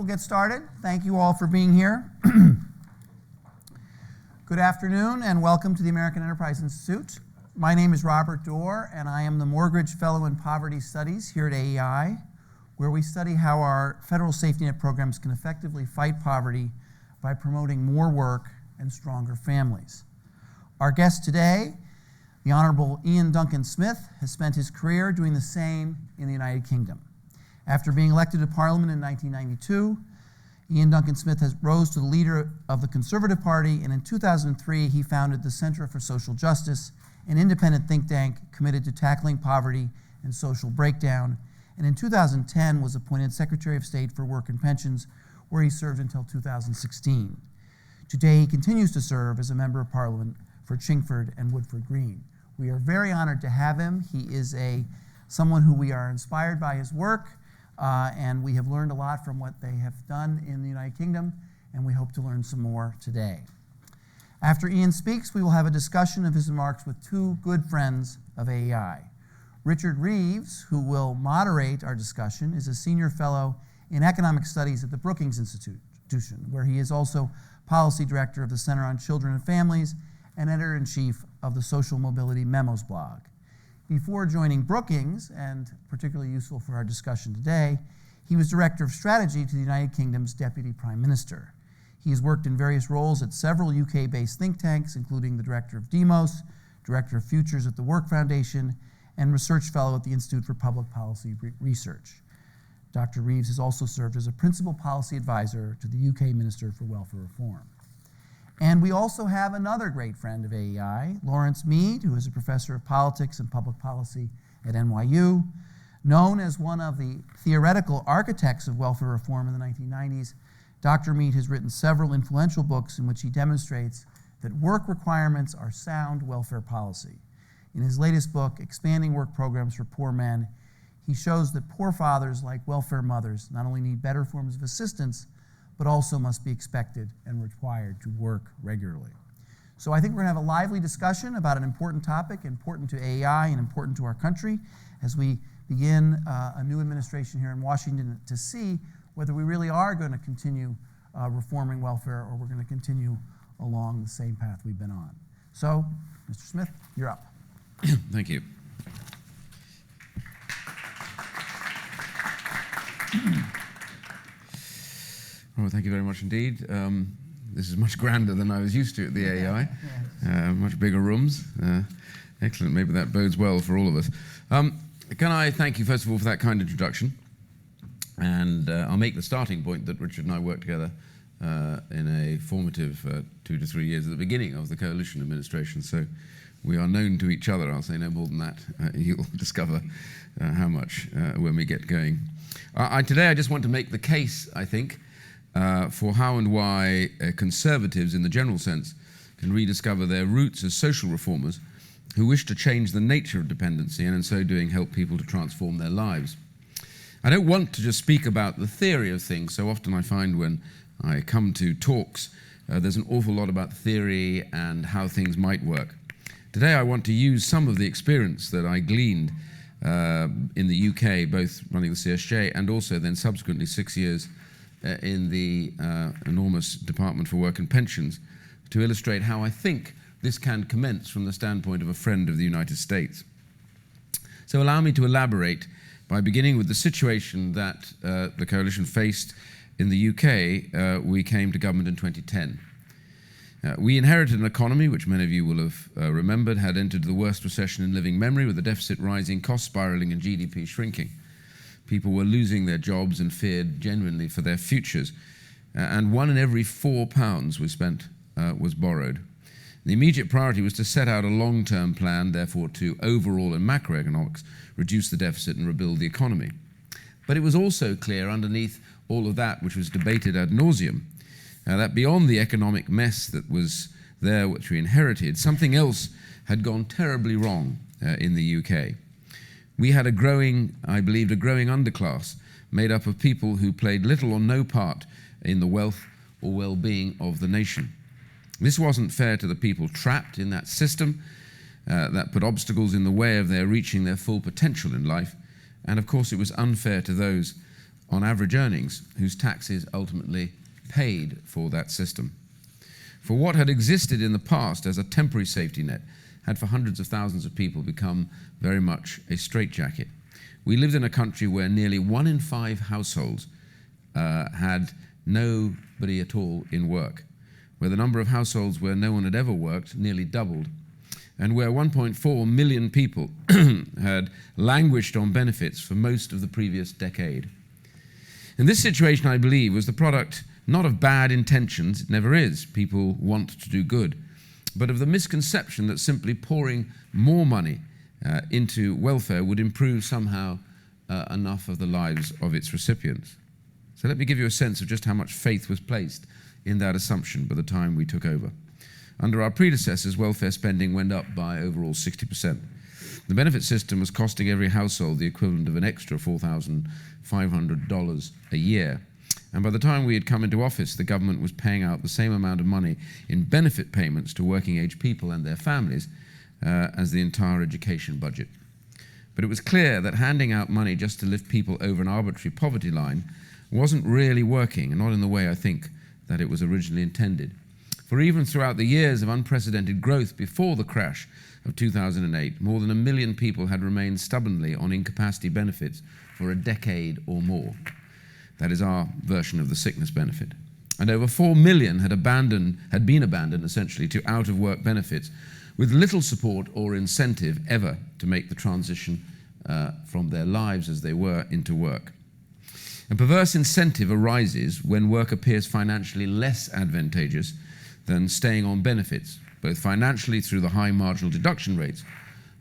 we'll get started. Thank you all for being here. Good afternoon and welcome to the American Enterprise Institute. My name is Robert Dorr and I am the Morgridge Fellow in Poverty Studies here at AEI, where we study how our federal safety net programs can effectively fight poverty by promoting more work and stronger families. Our guest today, the Honorable Iain Duncan Smith, has spent his career doing the same in the United Kingdom. After being elected to Parliament in 1992, Iain Duncan Smith rose to the leader of the Conservative Party, and in 2003 he founded the Centre for Social Justice, an independent think tank committed to tackling poverty and social breakdown, and in 2010 was appointed Secretary of State for Work and Pensions, where he served until 2016. Today he continues to serve as a Member of Parliament for Chingford and Woodford Green. We are very honored to have him. He is someone who we are inspired by his work, and we have learned a lot from what they have done in the United Kingdom, and we hope to learn some more today. After Iain speaks, we will have a discussion of his remarks with two good friends of AEI. Richard Reeves, who will moderate our discussion, is a senior fellow in economic studies at the Brookings Institution, where he is also policy director of the Center on Children and Families and editor-in-chief of the Social Mobility Memos blog. Before joining Brookings, and particularly useful for our discussion today, he was Director of Strategy to the United Kingdom's Deputy Prime Minister. He has worked in various roles at several UK-based think tanks, including the Director of Demos, Director of Futures at the Work Foundation, and Research Fellow at the Institute for Public Policy Research. Dr. Reeves has also served as a Principal Policy Advisor to the UK Minister for Welfare Reform. And we also have another great friend of AEI, Lawrence Mead, who is a professor of politics and public policy at NYU. Known as one of the theoretical architects of welfare reform in the 1990s, Dr. Mead has written several influential books in which he demonstrates that work requirements are sound welfare policy. In his latest book, Expanding Work Programs for Poor Men, he shows that poor fathers, like welfare mothers, not only need better forms of assistance, but also must be expected and required to work regularly. So I think we're going to have a lively discussion about an important topic, important to AEI and important to our country, as we begin a new administration here in Washington to see whether we really are going to continue reforming welfare or we're going to continue along the same path we've been on. So, Mr. Smith, you're up. Thank you. Well, thank you very much indeed. This is much grander than I was used to at the AEI. Much bigger rooms. Excellent. Maybe that bodes well for all of us. Can I thank you, first of all, for that kind introduction? And I'll make the starting point that Richard and I worked together in a formative 2 to 3 years at the beginning of the coalition administration. So we are known to each other. I'll say no more than that. You'll discover how much when we get going. Today I just want to make the case, I think, for how and why conservatives, in the general sense, can rediscover their roots as social reformers who wish to change the nature of dependency and in so doing help people to transform their lives. I don't want to just speak about the theory of things. So often I find when I come to talks, there's an awful lot about theory and how things might work. Today I want to use some of the experience that I gleaned in the UK, both running the CSJ and also then subsequently 6 years in the enormous Department for Work and Pensions, to illustrate how I think this can commence from the standpoint of a friend of the United States. So allow me to elaborate by beginning with the situation that the coalition faced in the UK. We came to government in 2010. We inherited an economy which many of you will have remembered had entered the worst recession in living memory, with the deficit rising, costs spiraling and GDP shrinking. People were losing their jobs and feared genuinely for their futures. And 1 in every 4 pounds we spent was borrowed. The immediate priority was to set out a long-term plan, therefore to overall in macroeconomics, reduce the deficit and rebuild the economy. But it was also clear underneath all of that, which was debated ad nauseum, that beyond the economic mess that was there, which we inherited, something else had gone terribly wrong in the UK. We had a growing underclass made up of people who played little or no part in the wealth or well-being of the nation. This wasn't fair to the people trapped in that system that put obstacles in the way of their reaching their full potential in life, and of course it was unfair to those on average earnings whose taxes ultimately paid for that system. For what had existed in the past as a temporary safety net had for hundreds of thousands of people become very much a straitjacket. We lived in a country where nearly 1 in 5 households had nobody at all in work, where the number of households where no one had ever worked nearly doubled, and where 1.4 million people had languished on benefits for most of the previous decade. And this situation, I believe, was the product not of bad intentions, it never is, people want to do good, but of the misconception that simply pouring more money into welfare would improve somehow enough of the lives of its recipients. So let me give you a sense of just how much faith was placed in that assumption by the time we took over. Under our predecessors, welfare spending went up by overall 60%. The benefit system was costing every household the equivalent of an extra $4,500 a year. And by the time we had come into office, the government was paying out the same amount of money in benefit payments to working-age people and their families as the entire education budget. But it was clear that handing out money just to lift people over an arbitrary poverty line wasn't really working, and not in the way I think that it was originally intended. For even throughout the years of unprecedented growth before the crash of 2008, more than 1 million people had remained stubbornly on incapacity benefits for a decade or more. That is our version of the sickness benefit. And over 4 million had been abandoned essentially to out-of-work benefits with little support or incentive ever to make the transition from their lives as they were into work. A perverse incentive arises when work appears financially less advantageous than staying on benefits, both financially through the high marginal deduction rates,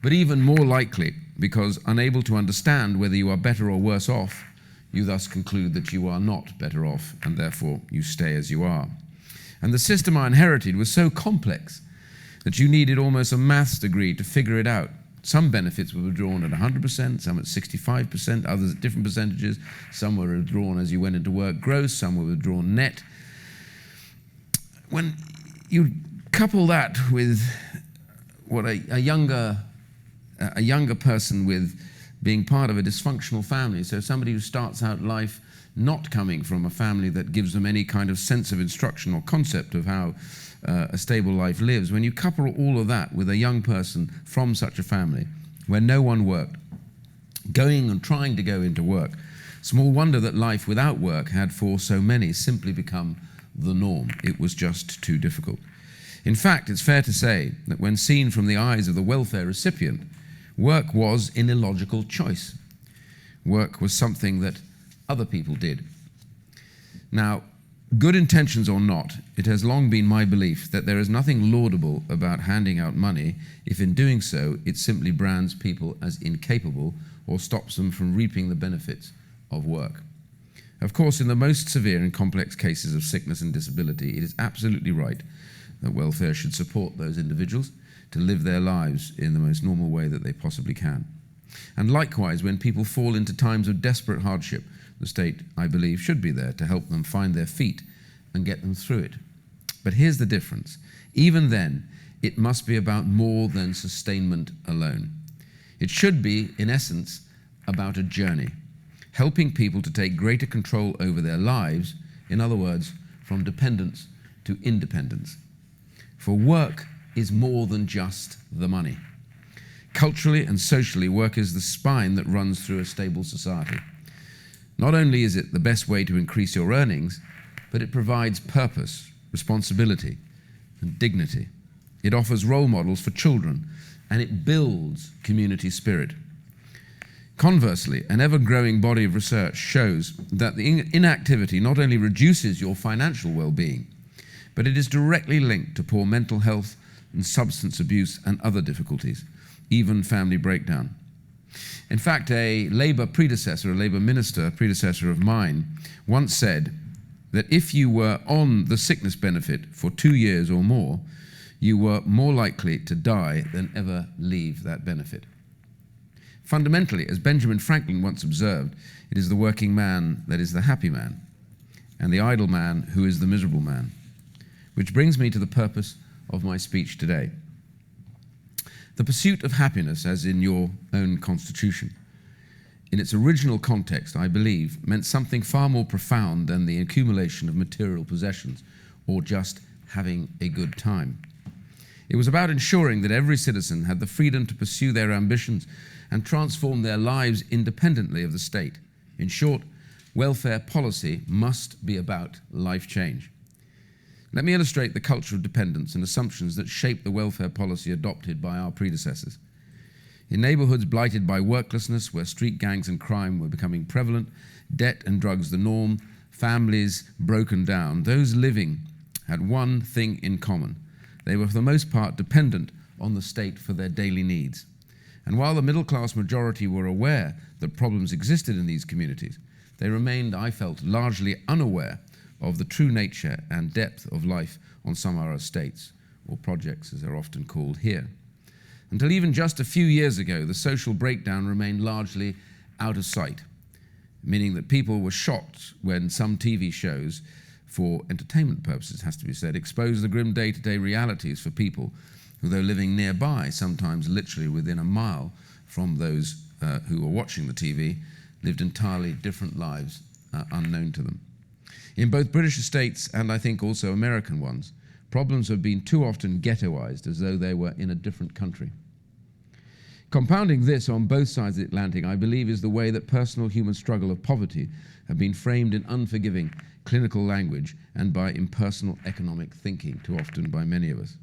but even more likely because unable to understand whether you are better or worse off, you thus conclude that you are not better off, and therefore you stay as you are. And the system I inherited was so complex that you needed almost a maths degree to figure it out. Some benefits were withdrawn at 100%, some at 65%, others at different percentages. Some were withdrawn as you went into work gross, some were withdrawn net. When you couple that with what a younger person with being part of a dysfunctional family, so somebody who starts out life not coming from a family that gives them any kind of sense of instruction or concept of how a stable life lives, when you couple all of that with a young person from such a family where no one worked, going and trying to go into work, small wonder that life without work had for so many simply become the norm. It was just too difficult. In fact, it's fair to say that when seen from the eyes of the welfare recipient, work was an illogical choice. Work was something that other people did. Now, good intentions or not, it has long been my belief that there is nothing laudable about handing out money if in doing so it simply brands people as incapable or stops them from reaping the benefits of work. Of course, in the most severe and complex cases of sickness and disability, it is absolutely right that welfare should support those individuals to live their lives in the most normal way that they possibly can. And likewise, when people fall into times of desperate hardship, the state, I believe, should be there to help them find their feet and get them through it. But here's the difference. Even then, it must be about more than sustainment alone. It should be, in essence, about a journey, helping people to take greater control over their lives, in other words, from dependence to independence. For work is more than just the money. Culturally and socially, work is the spine that runs through a stable society. Not only is it the best way to increase your earnings, but it provides purpose, responsibility, and dignity. It offers role models for children, and it builds community spirit. Conversely, an ever-growing body of research shows that the inactivity not only reduces your financial well-being, but it is directly linked to poor mental health and substance abuse and other difficulties, even family breakdown. In fact, a Labour minister predecessor of mine, once said that if you were on the sickness benefit for 2 years or more, you were more likely to die than ever leave that benefit. Fundamentally, as Benjamin Franklin once observed, it is the working man that is the happy man, and the idle man who is the miserable man. Which brings me to the purpose of my speech today. The pursuit of happiness, as in your own constitution, in its original context, I believe, meant something far more profound than the accumulation of material possessions or just having a good time. It was about ensuring that every citizen had the freedom to pursue their ambitions and transform their lives independently of the state. In short, welfare policy must be about life change. Let me illustrate the culture of dependence and assumptions that shaped the welfare policy adopted by our predecessors. In neighborhoods blighted by worklessness, where street gangs and crime were becoming prevalent, debt and drugs the norm, families broken down, those living had one thing in common. They were for the most part dependent on the state for their daily needs. And while the middle-class majority were aware that problems existed in these communities, they remained, I felt, largely unaware of the true nature and depth of life on some of our estates, or projects as they're often called here. Until even just a few years ago, the social breakdown remained largely out of sight, meaning that people were shocked when some TV shows, for entertainment purposes, has to be said, exposed the grim day-to-day realities for people who, though living nearby, sometimes literally within a mile from those who were watching the TV, lived entirely different lives unknown to them. In both British estates and I think also American ones, problems have been too often ghettoized as though they were in a different country. Compounding this on both sides of the Atlantic, I believe, is the way that personal human struggle of poverty have been framed in unforgiving clinical language and by impersonal economic thinking, too often by many of us.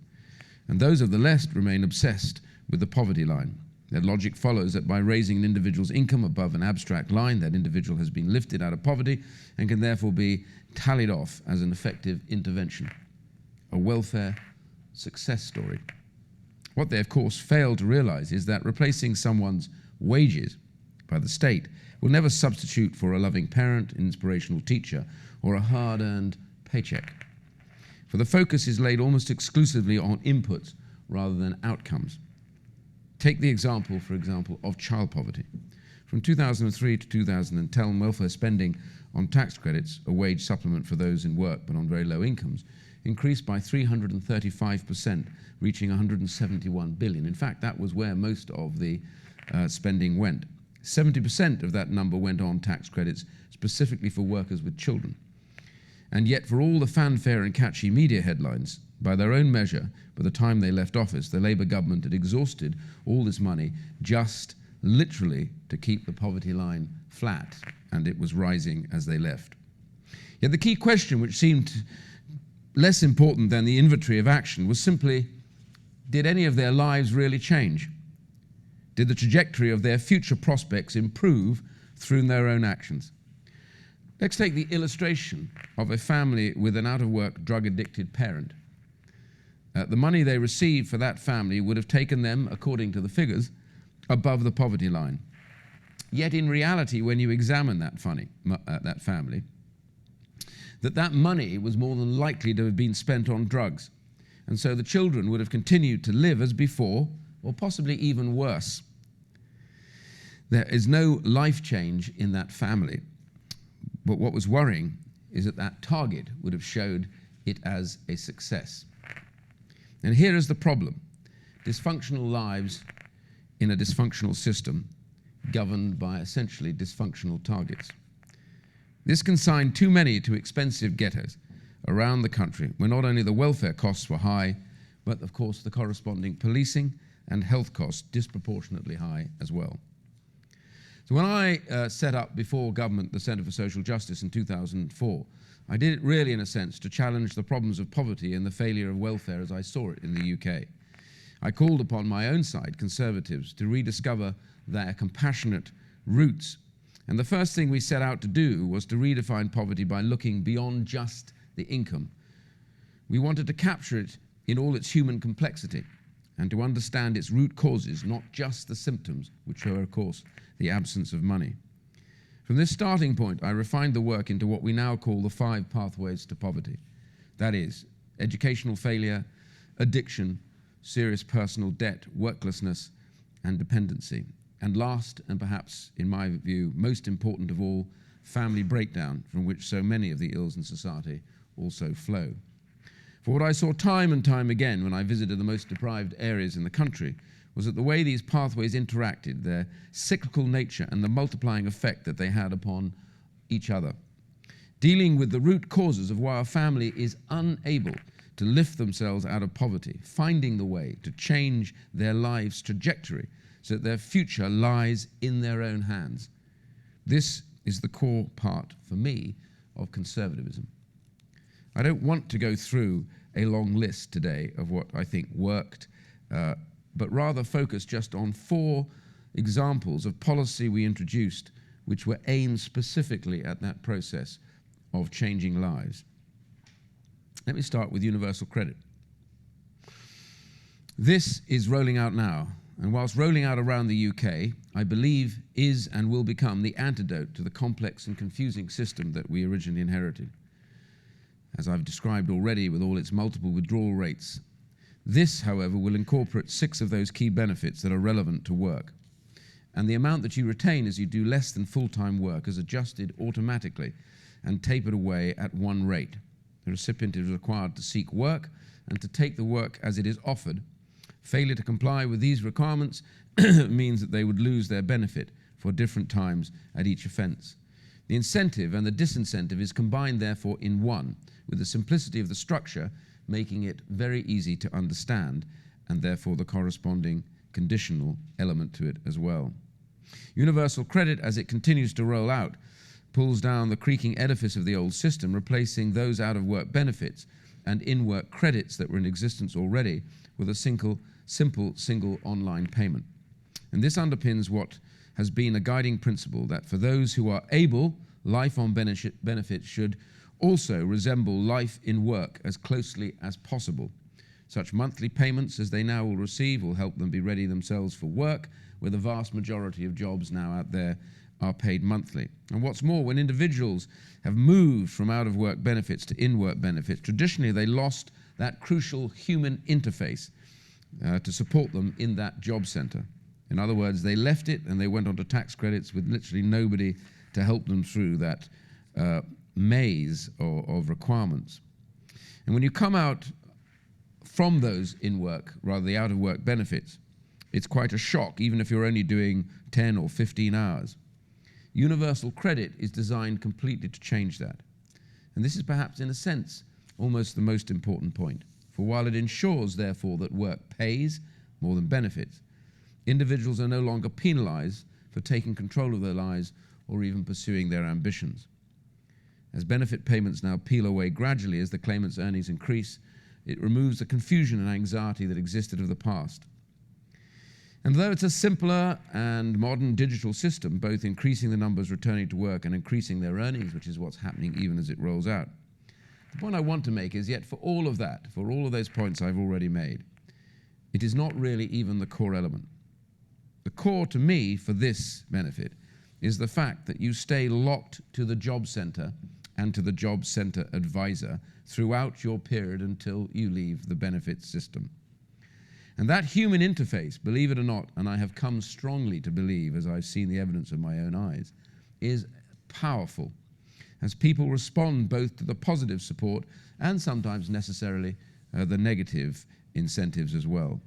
And those of the left remain obsessed with the poverty line. Their logic follows that by raising an individual's income above an abstract line, that individual has been lifted out of poverty and can therefore be tallied off as an effective intervention, a welfare success story. What they, of course, fail to realize is that replacing someone's wages by the state will never substitute for a loving parent, an inspirational teacher, or a hard-earned paycheck. For the focus is laid almost exclusively on inputs rather than outcomes. Take the example, for example, of child poverty. From 2003 to 2010, welfare spending on tax credits, a wage supplement for those in work but on very low incomes, increased by 335%, reaching 171 billion. In fact, that was where most of the spending went. 70% of that number went on tax credits specifically for workers with children. And yet, for all the fanfare and catchy media headlines, by their own measure, by the time they left office, the Labour government had exhausted all this money just literally to keep the poverty line flat, and it was rising as they left. Yet the key question, which seemed less important than the inventory of action, was simply, did any of their lives really change? Did the trajectory of their future prospects improve through their own actions? Let's take the illustration of a family with an out-of-work, drug-addicted parent. The money they received for that family would have taken them, according to the figures, above the poverty line. Yet in reality, when you examine that family, that money was more than likely to have been spent on drugs. And so the children would have continued to live as before, or possibly even worse. There is no life change in that family. But what was worrying is that target would have showed it as a success. And here is the problem. Dysfunctional lives in a dysfunctional system governed by essentially dysfunctional targets. This consigned too many to expensive ghettos around the country, where not only the welfare costs were high, but of course the corresponding policing and health costs disproportionately high as well. So when I set up before government the Centre for Social Justice in 2004, I did it really in a sense to challenge the problems of poverty and the failure of welfare as I saw it in the UK. I called upon my own side, Conservatives, to rediscover their compassionate roots. And the first thing we set out to do was to redefine poverty by looking beyond just the income. We wanted to capture it in all its human complexity and to understand its root causes, not just the symptoms, which are, of course, the absence of money. From this starting point, I refined the work into what we now call the 5 pathways to poverty. That is, educational failure, addiction, serious personal debt, worklessness, and dependency. And last, and perhaps, in my view, most important of all, family breakdown, from which so many of the ills in society also flow. For what I saw time and time again when I visited the most deprived areas in the country was that the way these pathways interacted, their cyclical nature and the multiplying effect that they had upon each other. Dealing with the root causes of why a family is unable to lift themselves out of poverty, finding the way to change their life's trajectory so that their future lies in their own hands. This is the core part, for me, of conservatism. I don't want to go through a long list today of what I think worked, but rather focus just on 4 examples of policy we introduced which were aimed specifically at that process of changing lives. Let me start with universal credit. This is rolling out now, and whilst rolling out around the UK, I believe is and will become the antidote to the complex and confusing system that we originally inherited. As I've described already, with all its multiple withdrawal rates. This, however, will incorporate 6 of those key benefits that are relevant to work. And the amount that you retain as you do less than full-time work is adjusted automatically and tapered away at one rate. The recipient is required to seek work and to take the work as it is offered. Failure to comply with these requirements means that they would lose their benefit for different times at each offence. The incentive and the disincentive is combined, therefore, in one, with the simplicity of the structure making it very easy to understand, and therefore the corresponding conditional element to it as well. Universal credit, as it continues to roll out, pulls down the creaking edifice of the old system, replacing those out-of-work benefits and in-work credits that were in existence already with a simple single online payment. And this underpins what has been a guiding principle, that for those who are able, life on benefit should also resemble life in work as closely as possible. Such monthly payments as they now will receive will help them be ready themselves for work, where the vast majority of jobs now out there are paid monthly. And what's more, when individuals have moved from out-of-work benefits to in-work benefits, traditionally they lost that crucial human interface to support them in that job centre. In other words, they left it and they went on to tax credits with literally nobody to help them through that maze of requirements. And when you come out from those in-work, rather the out-of-work benefits, it's quite a shock, even if you're only doing 10 or 15 hours. Universal credit is designed completely to change that. And this is perhaps, in a sense, almost the most important point. For while it ensures, therefore, that work pays more than benefits, individuals are no longer penalised for taking control of their lives or even pursuing their ambitions. As benefit payments now peel away gradually as the claimant's earnings increase, it removes the confusion and anxiety that existed of the past. And though it's a simpler and modern digital system, both increasing the numbers returning to work and increasing their earnings, which is what's happening even as it rolls out, the point I want to make is, yet for all of that, for all of those points I've already made, it is not really even the core element. The core to me for this benefit is the fact that you stay locked to the job centre and to the job centre advisor throughout your period until you leave the benefits system. And that human interface, believe it or not, and I have come strongly to believe, as I've seen the evidence of my own eyes, is powerful, as people respond both to the positive support and sometimes necessarily the negative incentives as well.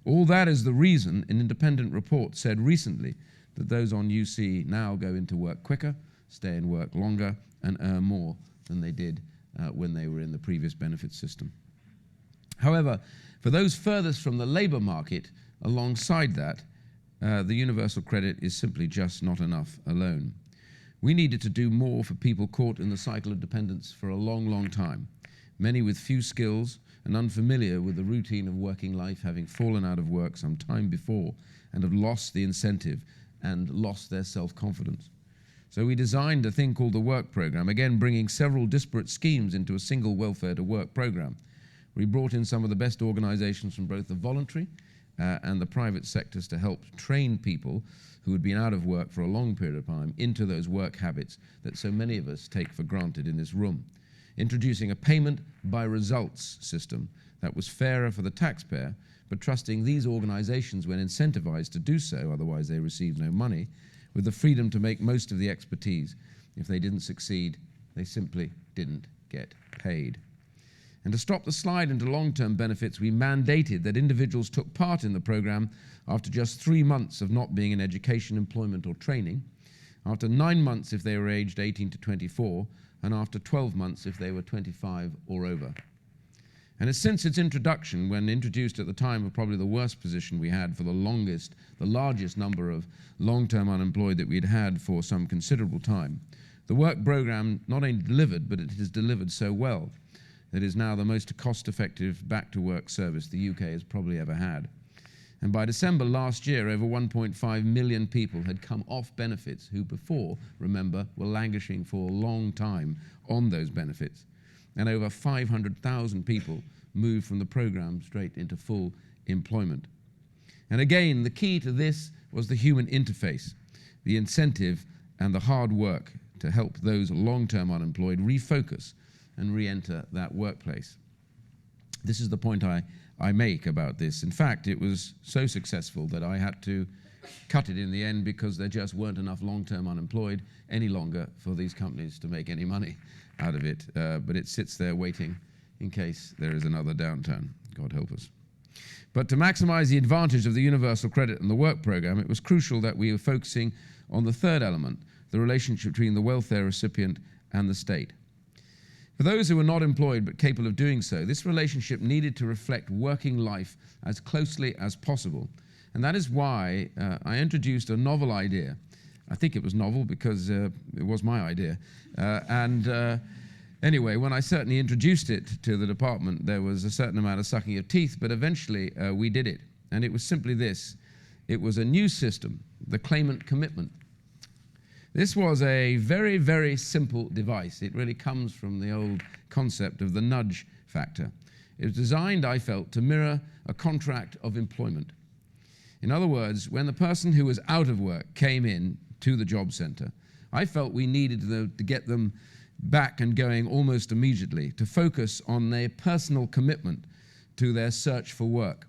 All that is the reason an independent report said recently that those on UC now go into work quicker, stay in work longer, and earn more than they did when they were in the previous benefits system. However, for those furthest from the labour market, alongside that, the universal credit is simply just not enough alone. We needed to do more for people caught in the cycle of dependence for a long, long time, many with few skills and unfamiliar with the routine of working life, having fallen out of work some time before and have lost the incentive and lost their self-confidence. So we designed a thing called the Work Programme, again bringing several disparate schemes into a single welfare to work programme. We brought in some of the best organisations from both the voluntary and the private sectors to help train people who had been out of work for a long period of time into those work habits that so many of us take for granted in this room. Introducing a payment by results system that was fairer for the taxpayer, but trusting these organisations when incentivised to do so, otherwise they received no money, with the freedom to make most of the expertise. If they didn't succeed, they simply didn't get paid. And to stop the slide into long-term benefits, we mandated that individuals took part in the program after just 3 months of not being in education, employment, or training, after 9 months if they were aged 18 to 24, and after 12 months if they were 25 or over. And since its introduction, when introduced at the time of probably the worst position we had for the largest number of long-term unemployed that we'd had for some considerable time, the work program not only delivered, but it has delivered so well that it is now the most cost-effective back-to-work service the UK has probably ever had. And by December last year, over 1.5 million people had come off benefits who before, remember, were languishing for a long time on those benefits. And over 500,000 people moved from the program straight into full employment. And again, the key to this was the human interface, the incentive and the hard work to help those long-term unemployed refocus and re-enter that workplace. This is the point I make about this. In fact, it was so successful that I had to cut it in the end because there just weren't enough long-term unemployed any longer for these companies to make any money out of it. But it sits there waiting in case there is another downturn. God help us. But to maximize the advantage of the universal credit and the work program, it was crucial that we were focusing on the third element, the relationship between the welfare recipient and the state. For those who were not employed but capable of doing so, this relationship needed to reflect working life as closely as possible. And that is why I introduced a novel idea. I think it was novel because it was my idea. Anyway, when I certainly introduced it to the department, there was a certain amount of sucking of teeth, but eventually we did it. And it was simply this. It was a new system, the claimant commitment. This was a very, very simple device. It really comes from the old concept of the nudge factor. It was designed, I felt, to mirror a contract of employment. In other words, when the person who was out of work came in to the job centre, I felt we needed to get them back and going almost immediately, to focus on their personal commitment to their search for work.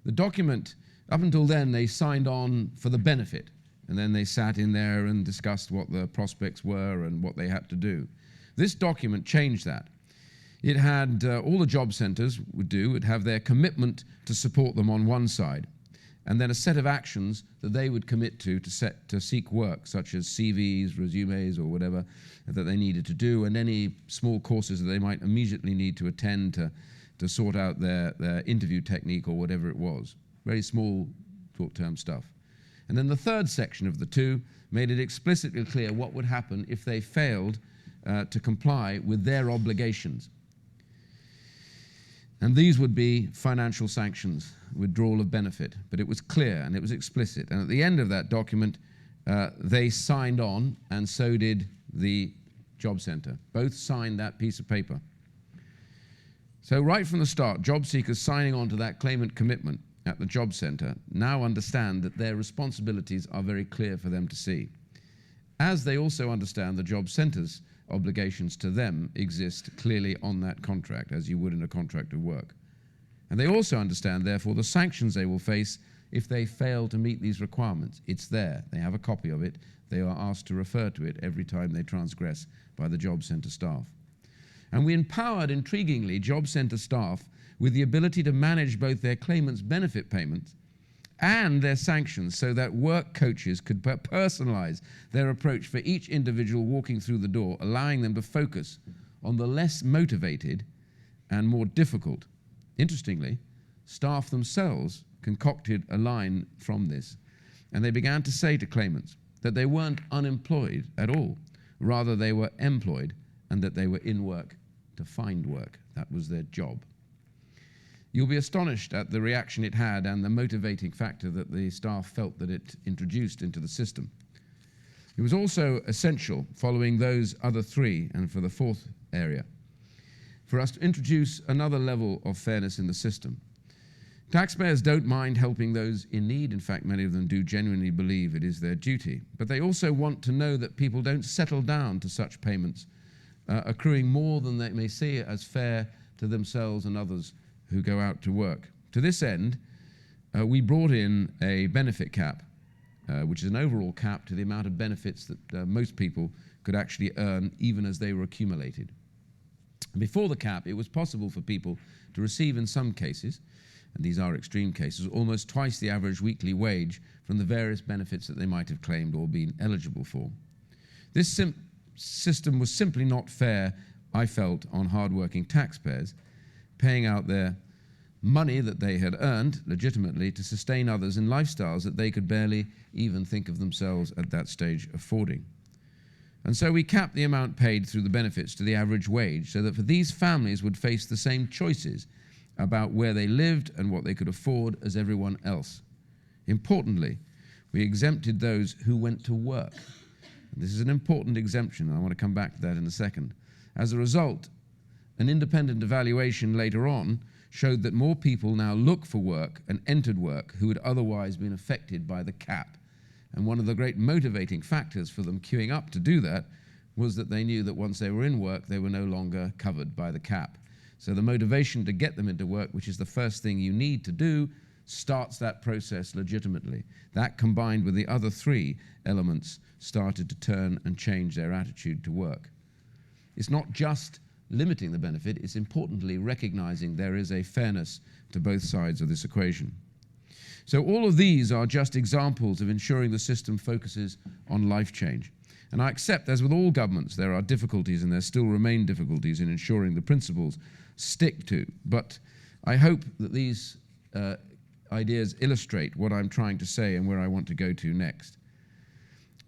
The document, up until then, they signed on for the benefit, and then they sat in there and discussed what the prospects were and what they had to do. This document changed that. It had all the job centres would do, would have their commitment to support them on one side, and then a set of actions that they would commit to seek work, such as CVs, resumes, or whatever that they needed to do, and any small courses that they might immediately need to attend to sort out their interview technique or whatever it was. Very small, short-term stuff. And then the third section of the two made it explicitly clear what would happen if they failed to comply with their obligations. And these would be financial sanctions, withdrawal of benefit. But it was clear and it was explicit. And at the end of that document, they signed on, and so did the job centre. Both signed that piece of paper. So right from the start, job seekers signing on to that claimant commitment at the job centre now understand that their responsibilities are very clear for them to see, as they also understand the job centre's obligations to them exist clearly on that contract, as you would in a contract of work. And they also understand, therefore, the sanctions they will face if they fail to meet these requirements. It's there. They have a copy of it. They are asked to refer to it every time they transgress by the job centre staff. And we empowered, intriguingly, job centre staff with the ability to manage both their claimants' benefit payments and their sanctions, so that work coaches could personalize their approach for each individual walking through the door, allowing them to focus on the less motivated and more difficult. Interestingly, staff themselves concocted a line from this, and they began to say to claimants that they weren't unemployed at all. Rather, they were employed, and that they were in work to find work. That was their job. You'll be astonished at the reaction it had and the motivating factor that the staff felt that it introduced into the system. It was also essential, following those other three, and for the fourth area, for us to introduce another level of fairness in the system. Taxpayers don't mind helping those in need. In fact, many of them do genuinely believe it is their duty. But they also want to know that people don't settle down to such payments, accruing more than they may see as fair to themselves and others who go out to work. To this end, we brought in a benefit cap, which is an overall cap to the amount of benefits that most people could actually earn even as they were accumulated. Before the cap, it was possible for people to receive, in some cases, and these are extreme cases, almost twice the average weekly wage from the various benefits that they might have claimed or been eligible for. This system was simply not fair, I felt, on hard-working taxpayers, paying out their money that they had earned legitimately to sustain others in lifestyles that they could barely even think of themselves at that stage affording. And so we capped the amount paid through the benefits to the average wage so that for these families would face the same choices about where they lived and what they could afford as everyone else. Importantly, we exempted those who went to work. And this is an important exemption, and I want to come back to that in a second. As a result, an independent evaluation later on showed that more people now look for work and entered work who had otherwise been affected by the cap. And one of the great motivating factors for them queuing up to do that was that they knew that once they were in work, they were no longer covered by the cap. So the motivation to get them into work, which is the first thing you need to do, starts that process legitimately. That, combined with the other three elements, started to turn and change their attitude to work. It's not just limiting the benefit, it's importantly recognizing there is a fairness to both sides of this equation. So all of these are just examples of ensuring the system focuses on life change. And I accept, as with all governments, there are difficulties and there still remain difficulties in ensuring the principles stick to. But I hope that these ideas illustrate what I'm trying to say and where I want to go to next.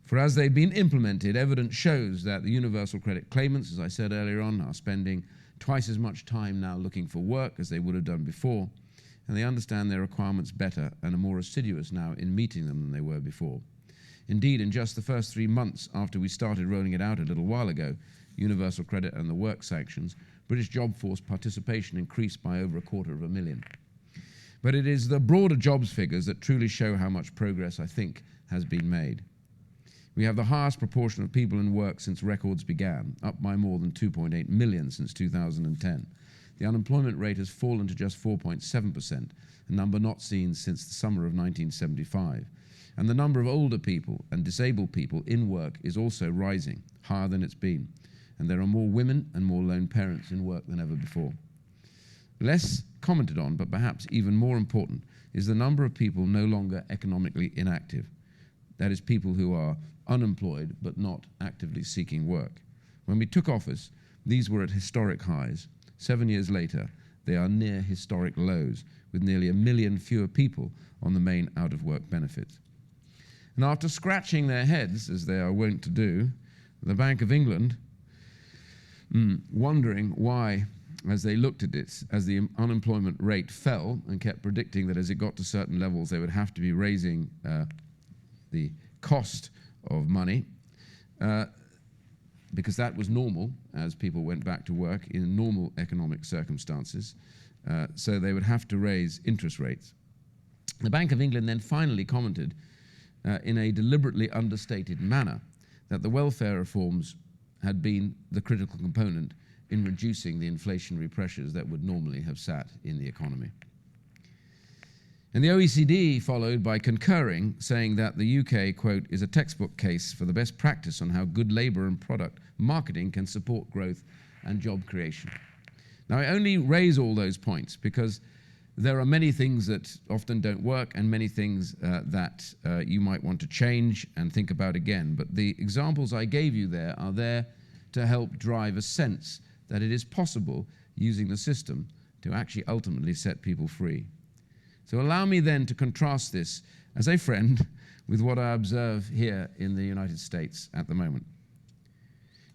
For as they've been implemented, evidence shows that the universal credit claimants, as I said earlier on, are spending twice as much time now looking for work as they would have done before, and they understand their requirements better and are more assiduous now in meeting them than they were before. Indeed, in just the first 3 months after we started rolling it out a little while ago, universal credit and the work sanctions, British job force participation increased by over 250,000. But it is the broader jobs figures that truly show how much progress, I think, has been made. We have the highest proportion of people in work since records began, up by more than 2.8 million since 2010. The unemployment rate has fallen to just 4.7%, a number not seen since the summer of 1975. And the number of older people and disabled people in work is also rising, higher than it's been. And there are more women and more lone parents in work than ever before. Less commented on, but perhaps even more important, is the number of people no longer economically inactive. That is, people who are unemployed but not actively seeking work. When we took office, these were at historic highs. 7 years later, they are near historic lows, with nearly 1 million fewer people on the main out-of-work benefits. And after scratching their heads, as they are wont to do, the Bank of England, wondering why, as they looked at it, as the unemployment rate fell and kept predicting that as it got to certain levels, they would have to be raising the cost of money, because that was normal as people went back to work in normal economic circumstances. So they would have to raise interest rates. The Bank of England then finally commented in a deliberately understated manner that the welfare reforms had been the critical component in reducing the inflationary pressures that would normally have sat in the economy. And the OECD followed by concurring, saying that the UK, quote, is a textbook case for the best practice on how good labour and product marketing can support growth and job creation. Now, I only raise all those points because there are many things that often don't work and many things that you might want to change and think about again. But the examples I gave you there are there to help drive a sense that it is possible, using the system, to actually ultimately set people free. So allow me then to contrast this as a friend with what I observe here in the United States at the moment.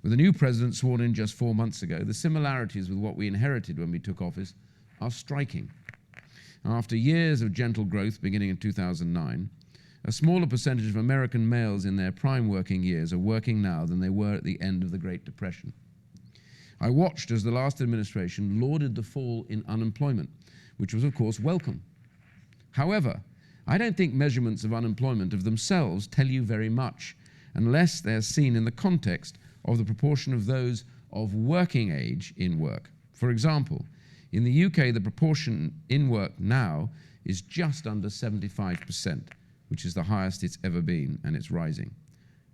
With the new president sworn in just 4 months ago, the similarities with what we inherited when we took office are striking. After years of gentle growth beginning in 2009, a smaller percentage of American males in their prime working years are working now than they were at the end of the Great Depression. I watched as the last administration lauded the fall in unemployment, which was of course welcome. However, I don't think measurements of unemployment of themselves tell you very much unless they're seen in the context of the proportion of those of working age in work. For example, in the UK, the proportion in work now is just under 75%, which is the highest it's ever been, and it's rising.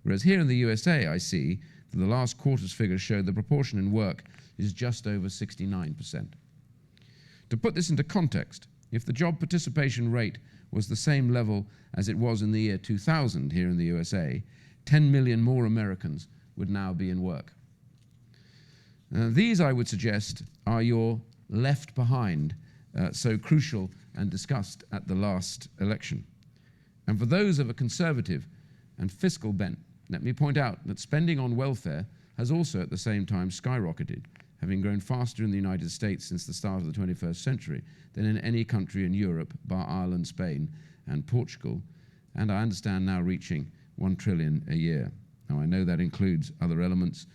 Whereas here in the USA, I see The last quarter's figures show the proportion in work is just over 69%. To put this into context, if the job participation rate was the same level as it was in the year 2000 here in the USA, 10 million more Americans would now be in work. These, I would suggest, are your left behind, so crucial and discussed at the last election. And for those of a conservative and fiscal bent, let me point out that spending on welfare has also at the same time skyrocketed, having grown faster in the United States since the start of the 21st century than in any country in Europe, bar Ireland, Spain, and Portugal, and I understand now reaching 1 trillion a year. Now, I know that includes other elements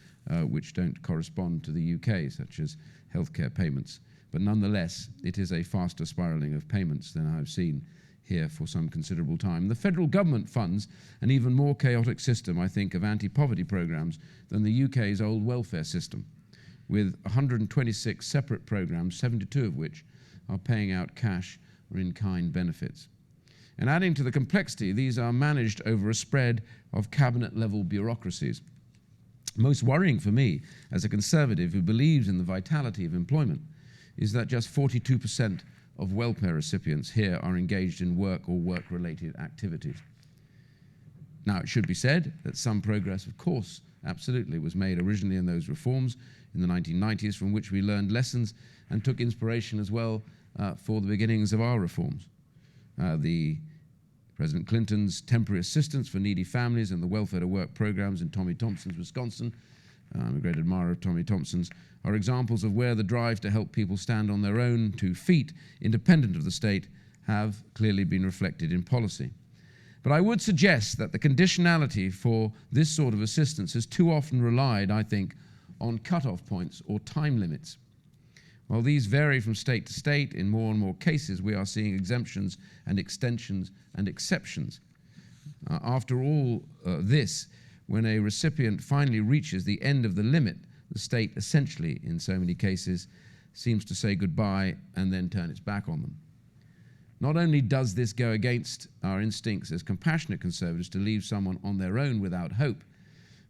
which don't correspond to the UK, such as healthcare payments, but nonetheless, it is a faster spiralling of payments than I've seen here for some considerable time. The federal government funds an even more chaotic system, I think, of anti-poverty programs than the UK's old welfare system, with 126 separate programs, 72 of which are paying out cash or in-kind benefits. And adding to the complexity, these are managed over a spread of cabinet-level bureaucracies. Most worrying for me, as a conservative who believes in the vitality of employment, is that just 42% of welfare recipients here are engaged in work or work-related activities. Now, it should be said that some progress, of course, absolutely, was made originally in those reforms in the 1990s, from which we learned lessons and took inspiration as well for the beginnings of our reforms. The President Clinton's temporary assistance for needy families and the welfare to work programs in Tommy Thompson's Wisconsin, I'm a great admirer of Tommy Thompson's, are examples of where the drive to help people stand on their own 2 feet, independent of the state, have clearly been reflected in policy. But I would suggest that the conditionality for this sort of assistance has too often relied, I think, on cut-off points or time limits. While these vary from state to state, in more and more cases we are seeing exemptions and extensions and exceptions. After all this, when a recipient finally reaches the end of the limit, the state essentially, in so many cases, seems to say goodbye and then turn its back on them. Not only does this go against our instincts as compassionate conservatives to leave someone on their own without hope,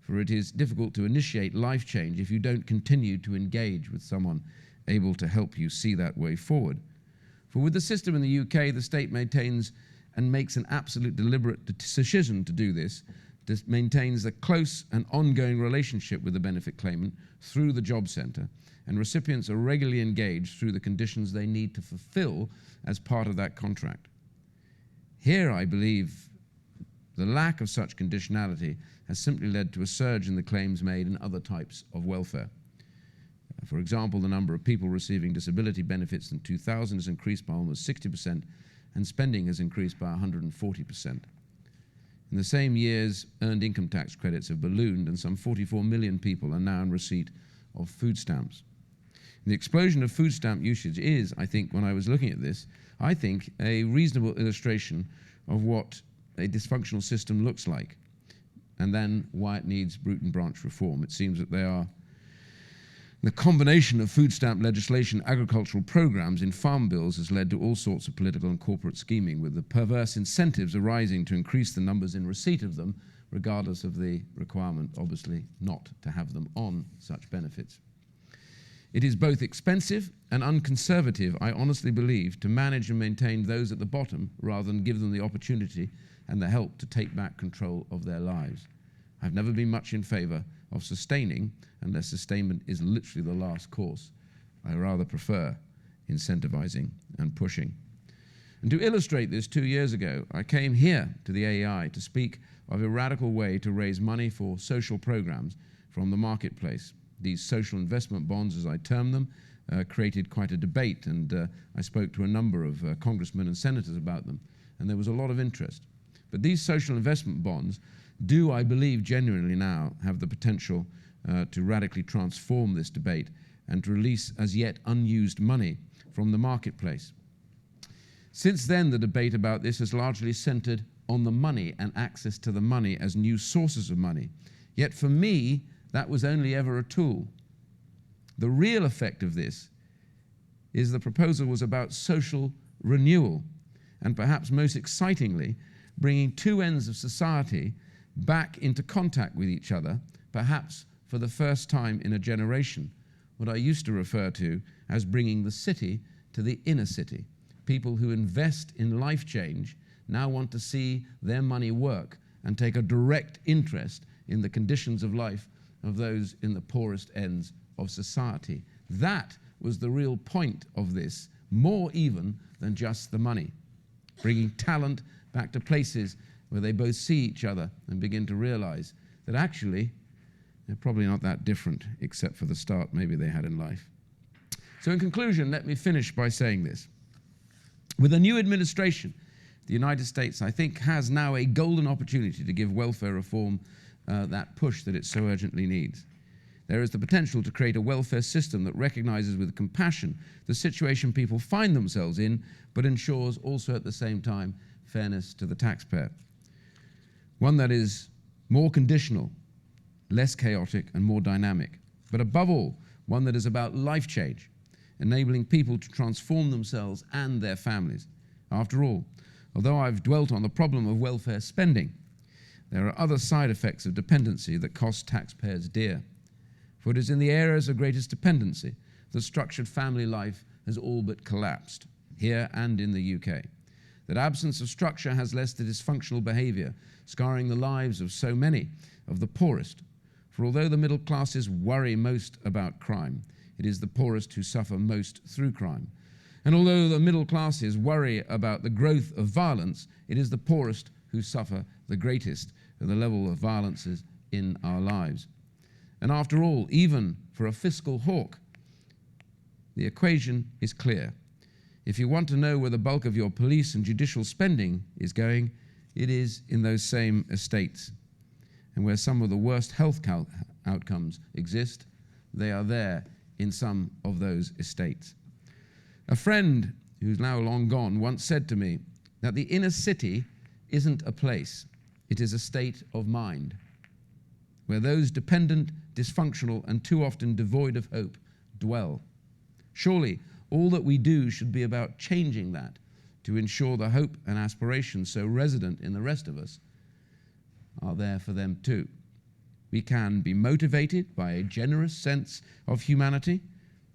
for it is difficult to initiate life change if you don't continue to engage with someone able to help you see that way forward. For with the system in the UK, the state maintains and makes an absolute deliberate decision to do this, maintains a close and ongoing relationship with the benefit claimant through the job centre, and recipients are regularly engaged through the conditions they need to fulfil as part of that contract. Here, I believe, the lack of such conditionality has simply led to a surge in the claims made in other types of welfare. For example, the number of people receiving disability benefits in 2000 has increased by almost 60%, and spending has increased by 140%. In the same years, earned income tax credits have ballooned, and some 44 million people are now in receipt of food stamps. And the explosion of food stamp usage is, I think, when I was looking at this, I think a reasonable illustration of what a dysfunctional system looks like, and then why it needs root and branch reform. It seems that they are the combination of food stamp legislation, agricultural programs in farm bills has led to all sorts of political and corporate scheming, with the perverse incentives arising to increase the numbers in receipt of them, regardless of the requirement, obviously, not to have them on such benefits. It is both expensive and unconservative, I honestly believe, to manage and maintain those at the bottom rather than give them the opportunity and the help to take back control of their lives. I've never been much in favour of sustaining, unless sustainment is literally the last course. I rather prefer incentivising and pushing. And to illustrate this, 2 years ago, I came here to the AEI to speak of a radical way to raise money for social programmes from the marketplace. These social investment bonds, as I term them, created quite a debate, and I spoke to a number of congressmen and senators about them, and there was a lot of interest. But these social investment bonds do, I believe, genuinely now have the potential to radically transform this debate and to release as yet unused money from the marketplace. Since then, the debate about this has largely centred on the money and access to the money as new sources of money. Yet for me, that was only ever a tool. The real effect of this is the proposal was about social renewal, and perhaps most excitingly, bringing two ends of society back into contact with each other, perhaps for the first time in a generation, what I used to refer to as bringing the city to the inner city. People who invest in life change now want to see their money work and take a direct interest in the conditions of life of those in the poorest ends of society. That was the real point of this, more even than just the money. Bringing talent back to places where they both see each other and begin to realize that actually they're probably not that different, except for the start maybe they had in life. So in conclusion, let me finish by saying this. With a new administration, the United States, I think, has now a golden opportunity to give welfare reform that push that it so urgently needs. There is the potential to create a welfare system that recognizes with compassion the situation people find themselves in, but ensures also at the same time fairness to the taxpayer. One that is more conditional, less chaotic, and more dynamic. But above all, one that is about life change, enabling people to transform themselves and their families. After all, although I've dwelt on the problem of welfare spending, there are other side effects of dependency that cost taxpayers dear. For it is in the areas of greatest dependency that structured family life has all but collapsed, here and in the UK. That absence of structure has led to dysfunctional behaviour, scarring the lives of so many of the poorest. For although the middle classes worry most about crime, it is the poorest who suffer most through crime. And although the middle classes worry about the growth of violence, it is the poorest who suffer the greatest of the level of violences in our lives. And after all, even for a fiscal hawk, the equation is clear. If you want to know where the bulk of your police and judicial spending is going, it is in those same estates. And where some of the worst health outcomes exist, they are there in some of those estates. A friend who's now long gone once said to me that the inner city isn't a place, it is a state of mind, where those dependent, dysfunctional, and too often devoid of hope dwell. Surely, all that we do should be about changing that to ensure the hope and aspirations so resident in the rest of us are there for them too. We can be motivated by a generous sense of humanity,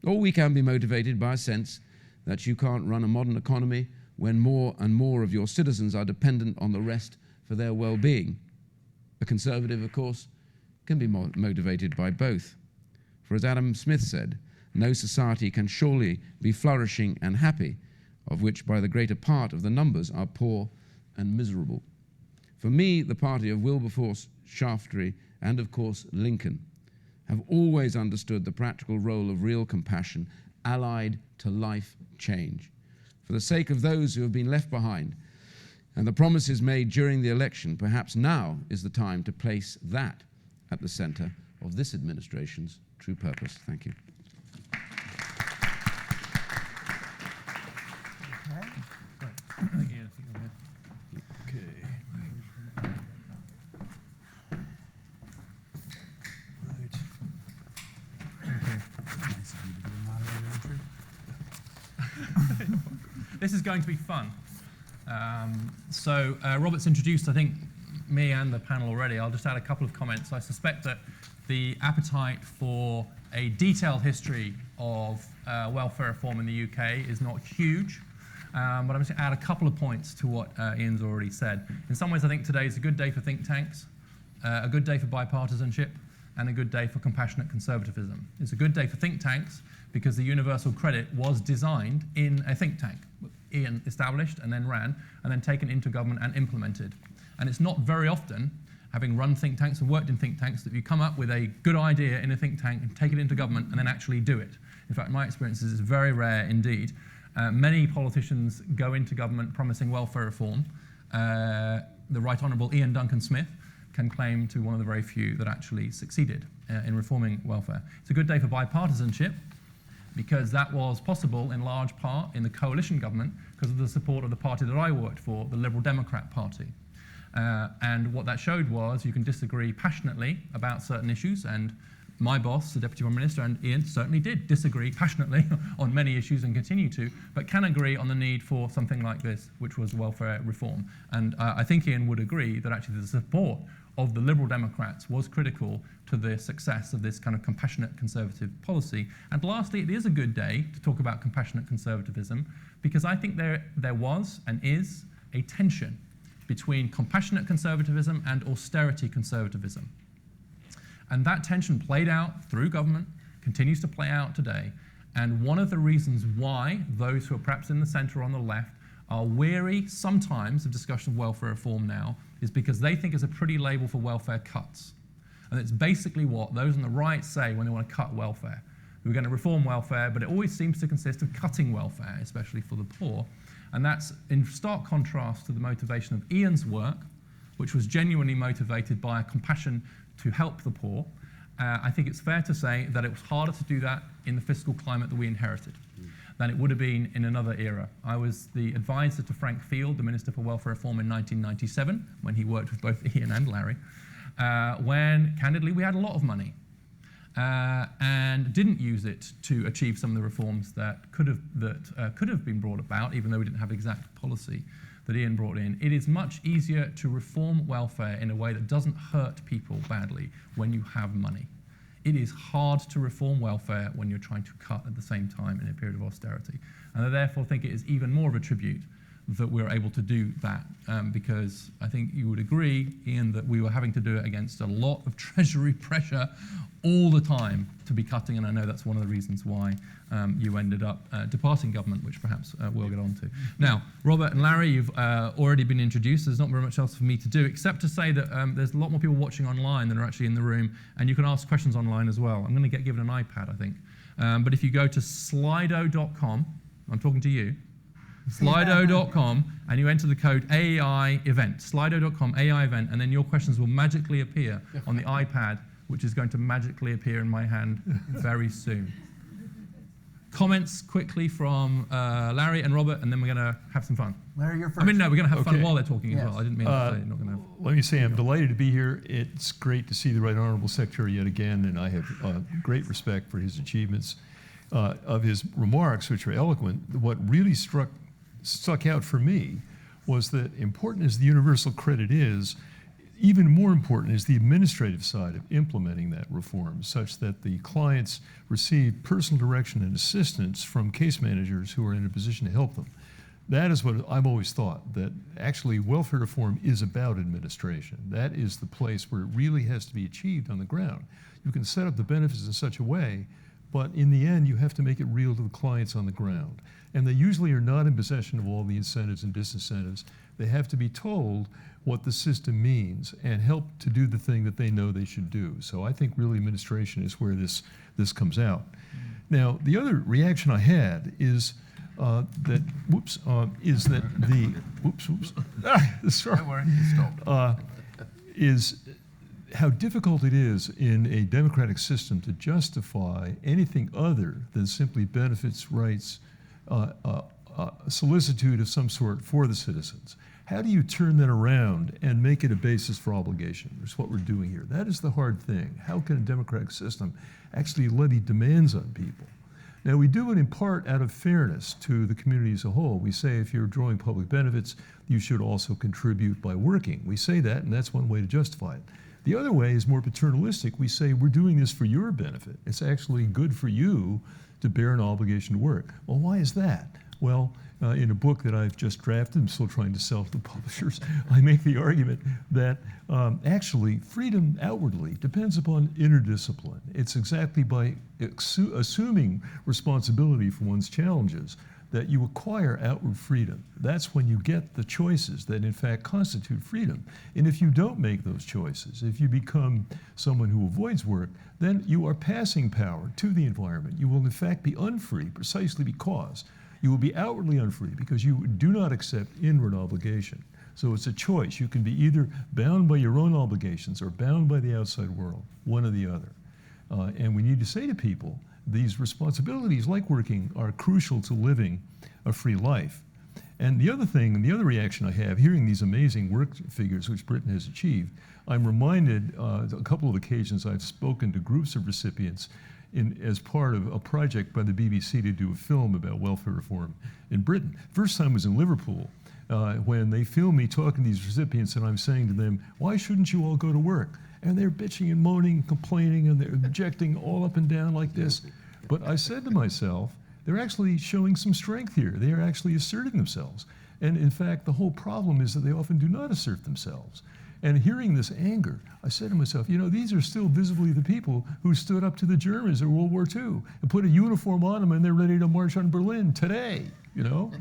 or we can be motivated by a sense that you can't run a modern economy when more and more of your citizens are dependent on the rest for their well-being. A conservative, of course, can be motivated by both. For as Adam Smith said, no society can surely be flourishing and happy, of which by the greater part of the numbers are poor and miserable. For me, the party of Wilberforce, Shaftesbury, and of course Lincoln have always understood the practical role of real compassion allied to life change. For the sake of those who have been left behind and the promises made during the election, perhaps now is the time to place that at the center of this administration's true purpose. Thank you. Thank you. Okay. This is going to be fun. Robert's introduced, I think, me and the panel already. I'll just add a couple of comments. I suspect that the appetite for a detailed history of welfare reform in the UK is not huge. But I'm just going to add a couple of points to what Iain's already said. In some ways, I think today is a good day for think tanks, a good day for bipartisanship, and a good day for compassionate conservatism. It's a good day for think tanks because the universal credit was designed in a think tank. Iain established and then ran and then taken into government and implemented. And it's not very often, having run think tanks and worked in think tanks, that you come up with a good idea in a think tank and take it into government and then actually do it. In fact, my experience is it's very rare indeed. Many politicians go into government promising welfare reform. The Right Honourable Iain Duncan Smith can claim to one of the very few that actually succeeded in reforming welfare. It's a good day for bipartisanship because that was possible in large part in the coalition government because of the support of the party that I worked for, the Liberal Democrat Party. And what that showed was you can disagree passionately about certain issues, and my boss, the Deputy Prime Minister, and Iain certainly did disagree passionately on many issues and continue to, but can agree on the need for something like this, which was welfare reform. And I think Iain would agree that actually the support of the Liberal Democrats was critical to the success of this kind of compassionate conservative policy. And lastly, it is a good day to talk about compassionate conservatism, because I think there was and is a tension between compassionate conservatism and austerity conservatism. And that tension played out through government, continues to play out today. And one of the reasons why those who are perhaps in the centre or on the left are weary sometimes of discussion of welfare reform now is because they think it's a pretty label for welfare cuts. And it's basically what those on the right say when they want to cut welfare. We're going to reform welfare, but it always seems to consist of cutting welfare, especially for the poor. And that's in stark contrast to the motivation of Iain's work, which was genuinely motivated by a compassion to help the poor. I think it's fair to say that it was harder to do that in the fiscal climate that we inherited than it would have been in another era. I was the advisor to Frank Field, the Minister for Welfare Reform in 1997, when he worked with both Iain and Larry, when, candidly, we had a lot of money and didn't use it to achieve some of the reforms that could have been brought about, even though we didn't have exact policy that Iain brought in. It is much easier to reform welfare in a way that doesn't hurt people badly when you have money. It is hard to reform welfare when you're trying to cut at the same time in a period of austerity. And I therefore think it is even more of a tribute that we're able to do that, because I think you would agree, Iain, that we were having to do it against a lot of Treasury pressure all the time to be cutting, and I know that's one of the reasons why you ended up departing government, which perhaps we'll get on to. Now, Robert and Larry, you've already been introduced. There's not very much else for me to do, except to say that there's a lot more people watching online than are actually in the room, and you can ask questions online as well. I'm going to get given an iPad, I think. But if you go to slido.com, I'm talking to you, slido.com, and you enter the code AEI event, slido.com AEI event, and then your questions will magically appear on the iPad, which is going to magically appear in my hand very soon. Comments quickly from Larry and Robert, and then we're going to have some fun. Larry, you're first. I mean, no, we're going to have fun while they're talking as well. I didn't mean to say you're not going to have. Let me say I'm delighted to be here. It's great to see the Right Honourable Secretary yet again, and I have great respect for his achievements. Of his remarks, which were eloquent, what really stuck out for me was that important as the universal credit is, even more important is the administrative side of implementing that reform, such that the clients receive personal direction and assistance from case managers who are in a position to help them. That is what I've always thought, that actually welfare reform is about administration. That is the place where it really has to be achieved on the ground. You can set up the benefits in such a way, but in the end, you have to make it real to the clients on the ground. And they usually are not in possession of all the incentives and disincentives. They have to be told what the system means and help to do the thing that they know they should do. So I think really administration is where this comes out. Now, the other reaction I had is is how difficult it is in a democratic system to justify anything other than simply benefits, rights, solicitude of some sort for the citizens. How do you turn that around and make it a basis for obligation? That's what we're doing here. That is the hard thing. How can a democratic system actually levy demands on people? Now, we do it in part out of fairness to the community as a whole. We say if you're drawing public benefits, you should also contribute by working. We say that, and that's one way to justify it. The other way is more paternalistic. We say we're doing this for your benefit. It's actually good for you to bear an obligation to work. Well, why is that? Well, in a book that I've just drafted, I'm still trying to sell to the publishers, I make the argument that actually freedom outwardly depends upon inner discipline. It's exactly by assuming responsibility for one's challenges that you acquire outward freedom. That's when you get the choices that in fact constitute freedom. And if you don't make those choices, if you become someone who avoids work, then you are passing power to the environment. You will in fact be unfree precisely because you will be outwardly unfree because you do not accept inward obligation. So it's a choice. You can be either bound by your own obligations or bound by the outside world, one or the other. And we need to say to people, these responsibilities, like working, are crucial to living a free life. And the other thing, and the other reaction I have, hearing these amazing work figures which Britain has achieved, I'm reminded, a couple of occasions I've spoken to groups of recipients as part of a project by the BBC to do a film about welfare reform in Britain. First time was in Liverpool, when they filmed me talking to these recipients, and I'm saying to them, why shouldn't you all go to work? And they're bitching and moaning and complaining, and they're objecting all up and down like this. But I said to myself, they're actually showing some strength here. They are actually asserting themselves. And in fact, the whole problem is that they often do not assert themselves. And hearing this anger, I said to myself, you know, these are still visibly the people who stood up to the Germans in World War II and put a uniform on them, and they're ready to march on Berlin today, you know?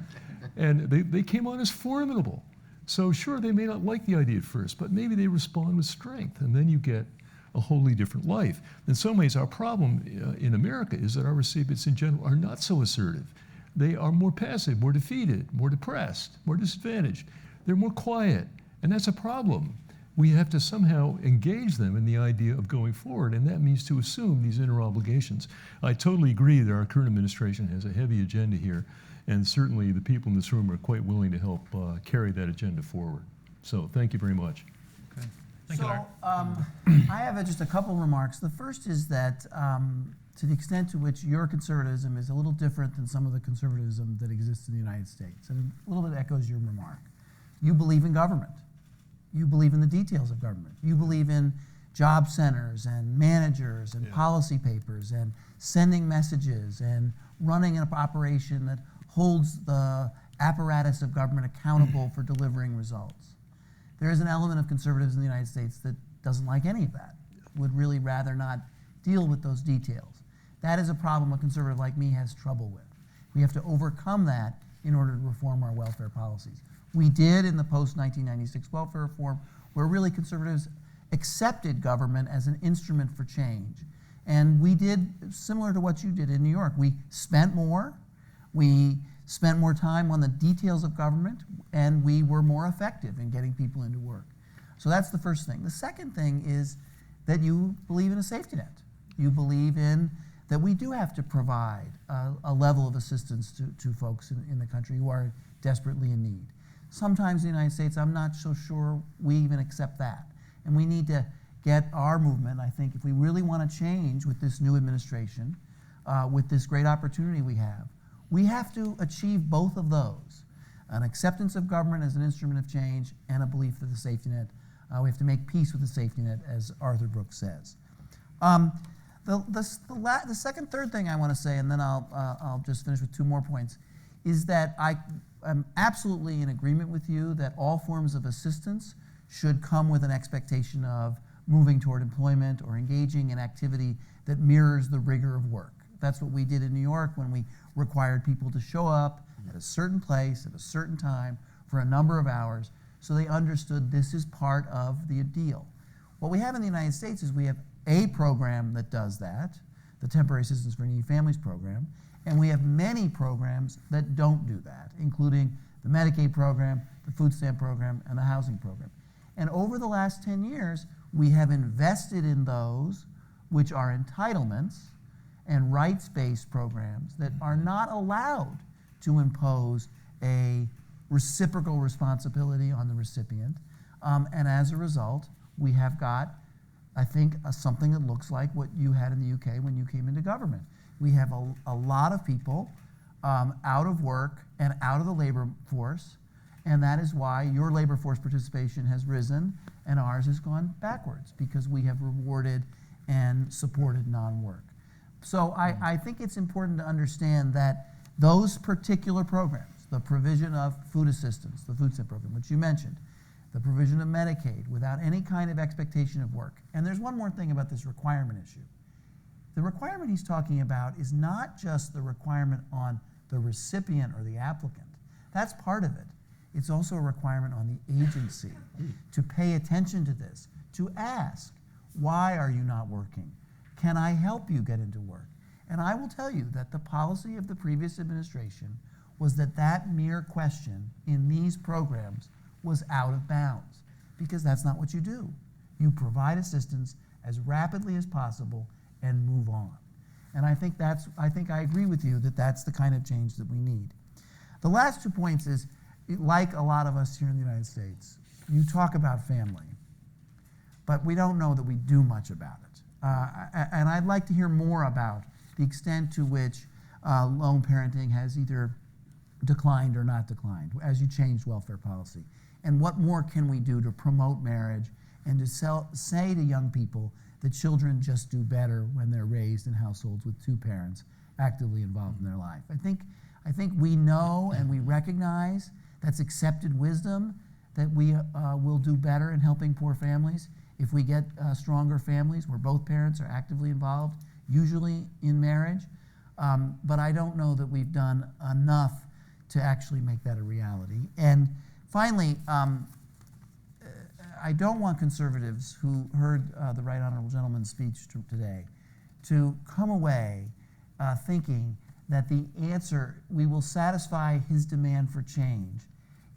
And they came on as formidable. So sure, they may not like the idea at first, but maybe they respond with strength, and then you get a wholly different life. In some ways, our problem in America is that our recipients in general are not so assertive. They are more passive, more defeated, more depressed, more disadvantaged. They're more quiet, and that's a problem. We have to somehow engage them in the idea of going forward, and that means to assume these inner obligations. I totally agree that our current administration has a heavy agenda here, and certainly the people in this room are quite willing to help carry that agenda forward. So thank you very much. Okay. Thank you, Larry. I have just a couple remarks. The first is that to the extent to which your conservatism is a little different than some of the conservatism that exists in the United States, and a little bit echoes your remark. You believe in government. You believe in the details of government. You believe in job centers and managers and policy papers and sending messages and running an operation that holds the apparatus of government accountable for delivering results. There is an element of conservatives in the United States that doesn't like any of that, would really rather not deal with those details. That is a problem a conservative like me has trouble with. We have to overcome that in order to reform our welfare policies. We did in the post-1996 welfare reform, where really conservatives accepted government as an instrument for change. And we did similar to what you did in New York. We spent more time on the details of government, and we were more effective in getting people into work. So that's the first thing. The second thing is that you believe in a safety net. You believe in that we do have to provide a level of assistance to folks in the country who are desperately in need. Sometimes in the United States, I'm not so sure we even accept that. And we need to get our movement, I think, if we really want to change with this new administration, with this great opportunity we have to achieve both of those. An acceptance of government as an instrument of change and a belief that the safety net, we have to make peace with the safety net, as Arthur Brooks says. The second, third thing I want to say, and then I'll just finish with two more points, is that I'm absolutely in agreement with you that all forms of assistance should come with an expectation of moving toward employment or engaging in activity that mirrors the rigor of work. That's what we did in New York when we required people to show up at a certain place at a certain time for a number of hours, so they understood this is part of the deal. What we have in the United States is we have a program that does that, the Temporary Assistance for Needy Families program, and we have many programs that don't do that, including the Medicaid program, the food stamp program, and the housing program. And over the last 10 years, we have invested in those which are entitlements and rights-based programs that are not allowed to impose a reciprocal responsibility on the recipient. And as a result, we have got, I think, something that looks like what you had in the UK when you came into government. We have a lot of people out of work and out of the labor force, and that is why your labor force participation has risen and ours has gone backwards, because we have rewarded and supported non-work. So I think it's important to understand that those particular programs, the provision of food assistance, the food stamp program, which you mentioned, the provision of Medicaid without any kind of expectation of work. And there's one more thing about this requirement issue. The requirement he's talking about is not just the requirement on the recipient or the applicant. That's part of it. It's also a requirement on the agency to pay attention to this, to ask, why are you not working? Can I help you get into work? And I will tell you that the policy of the previous administration was that that mere question in these programs was out of bounds, because that's not what you do. You provide assistance as rapidly as possible and move on. And I think I agree with you that that's the kind of change that we need. The last 2 points is, like a lot of us here in the United States, you talk about family, but we don't know that we do much about it. And I'd like to hear more about the extent to which lone parenting has either declined or not declined as you changed welfare policy. And what more can we do to promote marriage and to say to young people that children just do better when they're raised in households with two parents actively involved in their life. I think we know and we recognize that's accepted wisdom, that we will do better in helping poor families if we get stronger families where both parents are actively involved, usually in marriage. But I don't know that we've done enough to actually make that a reality. And finally, I don't want conservatives who heard the Right Honourable Gentleman's speech today to come away thinking that the answer, we will satisfy his demand for change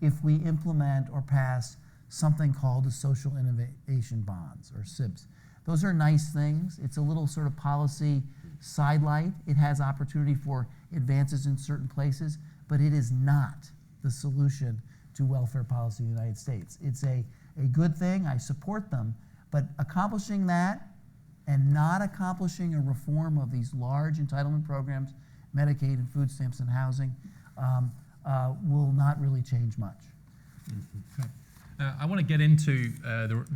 if we implement or pass something called the social innovation bonds, or SIBs. Those are nice things. It's a little sort of policy sidelight. It has opportunity for advances in certain places, but it is not the solution to welfare policy in the United States. It's a good thing. I support them, but accomplishing that and not accomplishing a reform of these large entitlement programs, Medicaid and food stamps and housing, will not really change much. Okay. I want to get into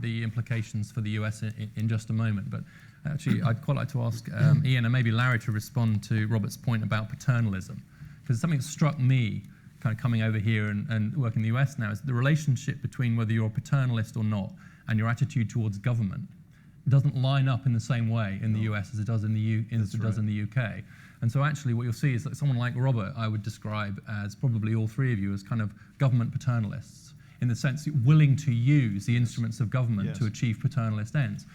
the implications for the US in just a moment, but actually I'd quite like to ask Iain and maybe Larry to respond to Robert's point about paternalism, because something that struck me kind of coming over here and working in the US now is the relationship between whether you're a paternalist or not and your attitude towards government doesn't line up in the same way in the US as it does in the does in the UK. And so actually what you'll see is that someone like Robert, I would describe as probably all three of you as kind of government paternalists, in the sense that you're willing to use the instruments of government to achieve paternalist ends.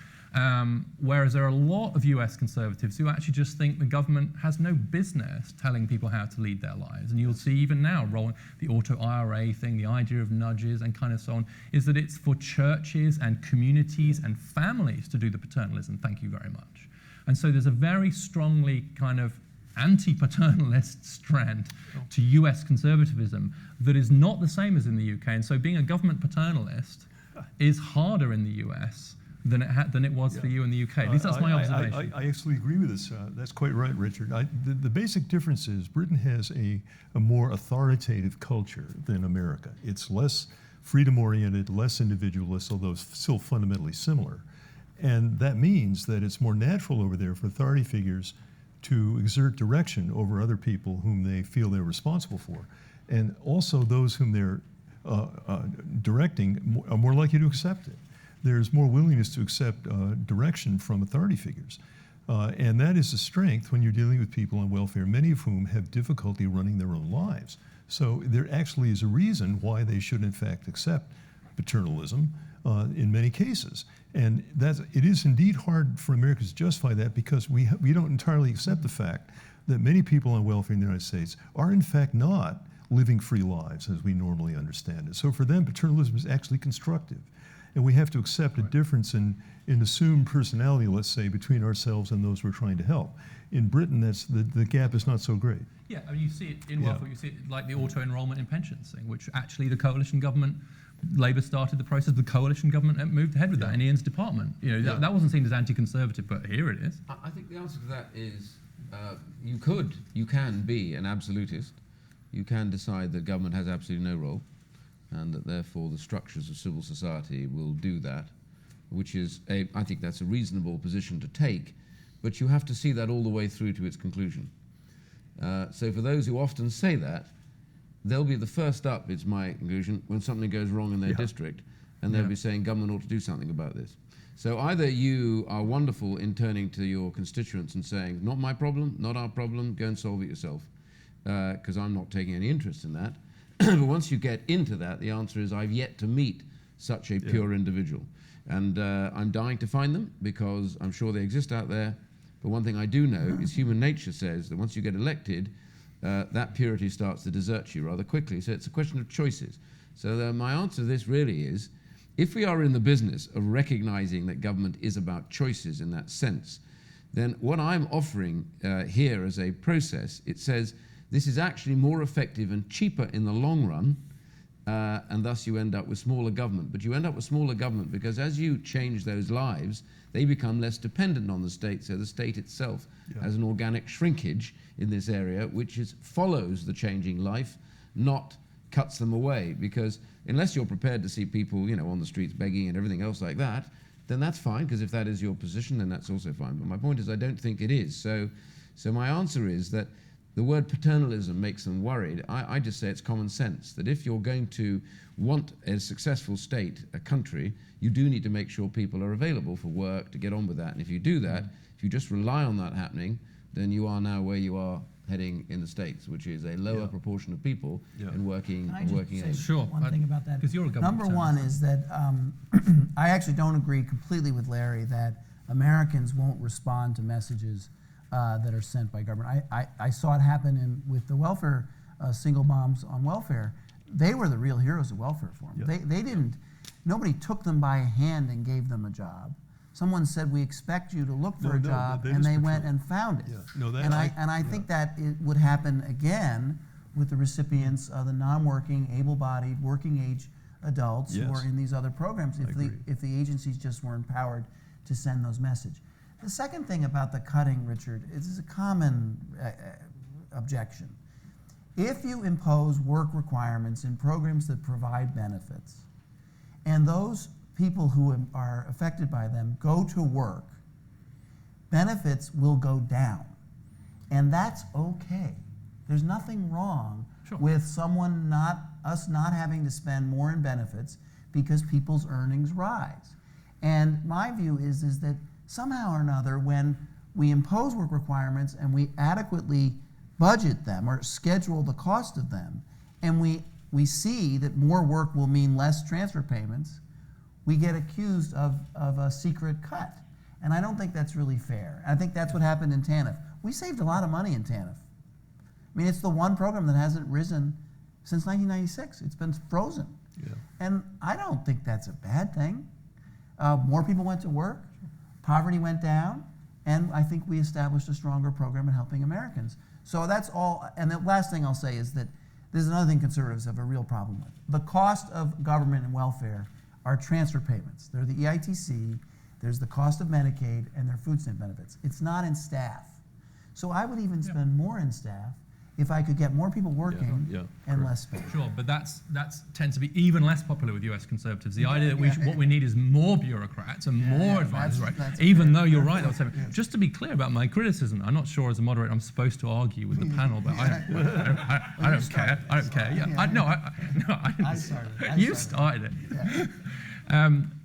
Whereas there are a lot of US conservatives who actually just think the government has no business telling people how to lead their lives. And you'll see even now, rolling the auto IRA thing, the idea of nudges and kind of so on, is that it's for churches and communities and families to do the paternalism. Thank you very much. And so there's a very strongly kind of anti-paternalist strand to US conservatism that is not the same as in the UK. And so being a government paternalist is harder in the US than it was for you in the UK. At least that's my observation. I actually agree with this. That's quite right, Richard. The basic difference is Britain has a more authoritative culture than America. It's less freedom-oriented, less individualist, although still fundamentally similar. And that means that it's more natural over there for authority figures to exert direction over other people whom they feel they're responsible for. And also those whom they're directing are more likely to accept it. There's more willingness to accept direction from authority figures. And that is a strength when you're dealing with people on welfare, many of whom have difficulty running their own lives. So there actually is a reason why they should in fact accept paternalism in many cases. And it is indeed hard for Americans to justify that because we don't entirely accept the fact that many people on welfare in the United States are in fact not living free lives as we normally understand it. So for them, paternalism is actually constructive. And we have to accept a difference in assumed personality, let's say, between ourselves and those we're trying to help. In Britain, the gap is not so great. Yeah, I mean, you see it in welfare, you see it like the auto-enrollment in pensions thing, which actually the coalition government, Labour started the process, the coalition government moved ahead with that in Ian's department. You know, that wasn't seen as anti-conservative, but here it is. I think the answer to that is you can be an absolutist. You can decide that government has absolutely no role, and that therefore the structures of civil society will do that, which is, I think that's a reasonable position to take, but you have to see that all the way through to its conclusion. So for those who often say that, they'll be the first up, it's my conclusion, when something goes wrong in their district, and they'll be saying government ought to do something about this. So either you are wonderful in turning to your constituents and saying, not my problem, not our problem, go and solve it yourself, because I'm not taking any interest in that. But once you get into that, the answer is I've yet to meet such a pure individual. And I'm dying to find them because I'm sure they exist out there. But one thing I do know is human nature says that once you get elected, that purity starts to desert you rather quickly. So it's a question of choices. So my answer to this really is, if we are in the business of recognizing that government is about choices in that sense, then what I'm offering here as a process, it says this is actually more effective and cheaper in the long run and thus you end up with smaller government. But you end up with smaller government because as you change those lives, they become less dependent on the state, so the state itself has an organic shrinkage in this area, which follows the changing life, not cuts them away. Because unless you're prepared to see people, on the streets begging and everything else like that, then that's fine, because if that is your position, then that's also fine. But my point is, I don't think it is. So my answer is that the word paternalism makes them worried. I just say it's common sense, that if you're going to want a successful state, a country, you do need to make sure people are available for work to get on with that. And if you do that, if you just rely on that happening, then you are now where you are heading in the States, which is a lower proportion of people in working age. Sure. One thing about that. 'Cause you're a government Number one is that I actually don't agree completely with Larry that Americans won't respond to messages that are sent by government. I saw it happen with the welfare, single moms on welfare. They were the real heroes of welfare reform. Yeah. They didn't, nobody took them by hand and gave them a job. Someone said, we expect you to look for a job, and they went and found it. Yeah. No, that, And I think that it would happen again with the recipients of the non-working, able-bodied, working-age adults who are in these other programs if the agencies just were empowered to send those messages. The second thing about the cutting, Richard, is a common objection. If you impose work requirements in programs that provide benefits, and those people who are affected by them go to work, benefits will go down. And that's okay. There's nothing wrong with us not having to spend more in benefits because people's earnings rise. And my view is that somehow or another, when we impose work requirements and we adequately budget them or schedule the cost of them, and we see that more work will mean less transfer payments, we get accused of a secret cut. And I don't think that's really fair. I think that's what happened in TANF. We saved a lot of money in TANF. I mean, it's the one program that hasn't risen since 1996. It's been frozen. Yeah. And I don't think that's a bad thing. More people went to work, poverty went down, and I think we established a stronger program in helping Americans. So that's all. And the last thing I'll say is that there's another thing conservatives have a real problem with. The cost of government and welfare are transfer payments. They're the EITC, there's the cost of Medicaid, and their food stamp benefits. It's not in staff. So I would even spend more in staff if I could get more people working and less spending. Sure, but that's tends to be even less popular with US conservatives. The idea that what we need is more bureaucrats and more advisors, right? Even though you're right, just to be clear about my criticism, I'm not sure as a moderator I'm supposed to argue with the panel, but I don't care. I don't care. Yeah, you started it. Yeah.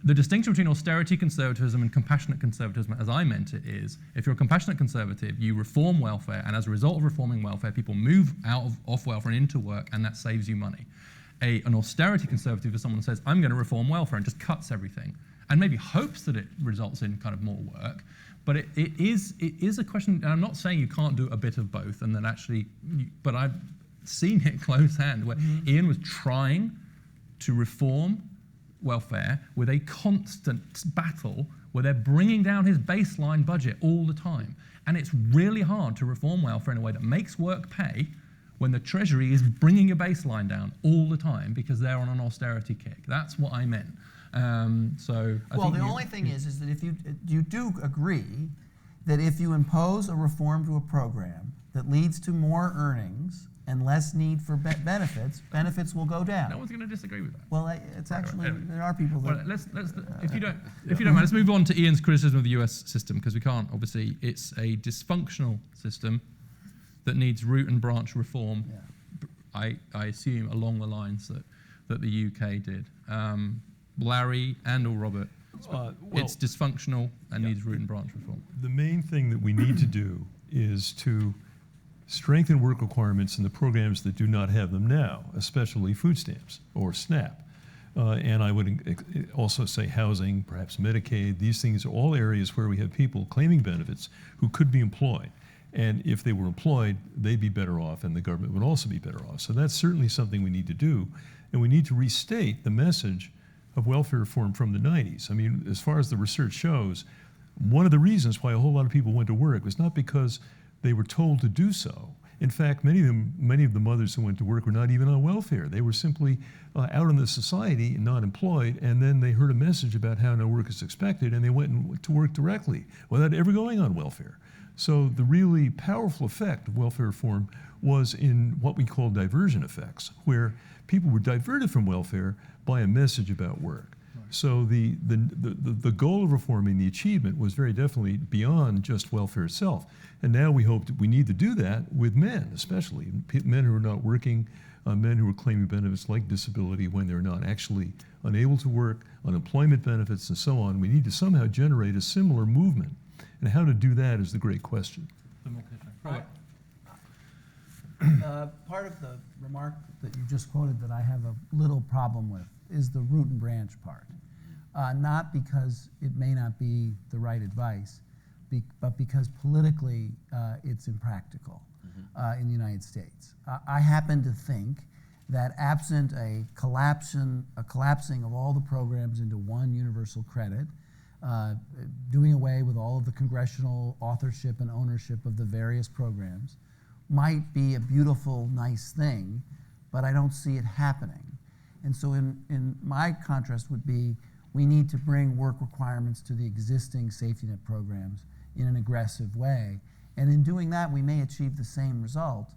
The distinction between austerity conservatism and compassionate conservatism, as I meant it, is if you're a compassionate conservative, you reform welfare, and as a result of reforming welfare, people move off welfare and into work, and that saves you money. An austerity conservative is someone who says, I'm going to reform welfare, and just cuts everything, and maybe hopes that it results in kind of more work. But it is a question, and I'm not saying you can't do a bit of both, and then actually, but I've seen it close hand, where Iain was trying to reform welfare with a constant battle where they're bringing down his baseline budget all the time. And it's really hard to reform welfare in a way that makes work pay when the Treasury is bringing your baseline down all the time because they're on an austerity kick. That's what I meant. The only thing is that if you do agree that if you impose a reform to a program that leads to more earnings and less need for benefits will go down. No one's going to disagree with that. Well, it's actually, there are people that... Well, if you don't mind, let's move on to Ian's criticism of the US system, because we can't, obviously, it's a dysfunctional system that needs root and branch reform, I assume, along the lines that the UK did. Larry and or Robert, it's dysfunctional and needs root and branch reform. The main thing that we need to do is to strengthen work requirements in the programs that do not have them now, especially food stamps or SNAP. And I would also say housing, perhaps Medicaid. These things are all areas where we have people claiming benefits who could be employed. And if they were employed, they'd be better off, and the government would also be better off. So that's certainly something we need to do. And we need to restate the message of welfare reform from the 90s. I mean, as far as the research shows, one of the reasons why a whole lot of people went to work was not because they were told to do so. In fact, many of the mothers who went to work were not even on welfare. They were simply out in the society and not employed, and then they heard a message about how no work is expected, and they went to work directly without ever going on welfare. So the really powerful effect of welfare reform was in what we call diversion effects, where people were diverted from welfare by a message about work. So the goal of reforming, the achievement, was very definitely beyond just welfare itself. And now we hope that we need to do that with men, especially men who are not working, men who are claiming benefits like disability when they're not actually unable to work, unemployment benefits, and so on. We need to somehow generate a similar movement. And how to do that is the great question. Part of the remark that you just quoted that I have a little problem with is the root and branch part. Not because it may not be the right advice, but because politically it's impractical in the United States. I happen to think that absent a collapsing of all the programs into one universal credit, doing away with all of the congressional authorship and ownership of the various programs, might be a beautiful, nice thing, but I don't see it happening. And so in my contrast would be, we need to bring work requirements to the existing safety net programs in an aggressive way. And in doing that, we may achieve the same result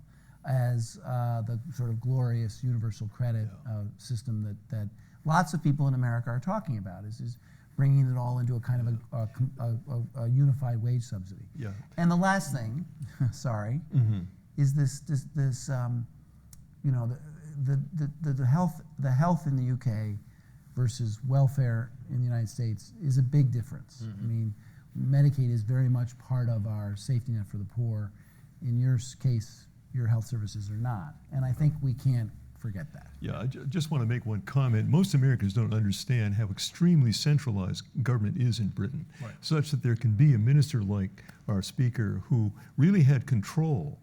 as the sort of glorious universal credit system that lots of people in America are talking about, is bringing it all into a kind of a unified wage subsidy. Yeah. And the last thing, sorry, is this you know, the health in the UK versus welfare in the United States is a big difference. I mean, Medicaid is very much part of our safety net for the poor. In your case, your health services are not. And I think we can't forget that. Yeah, I just want to make one comment. Most Americans don't understand how extremely centralized government is in Britain, such that there can be a minister like our speaker who really had control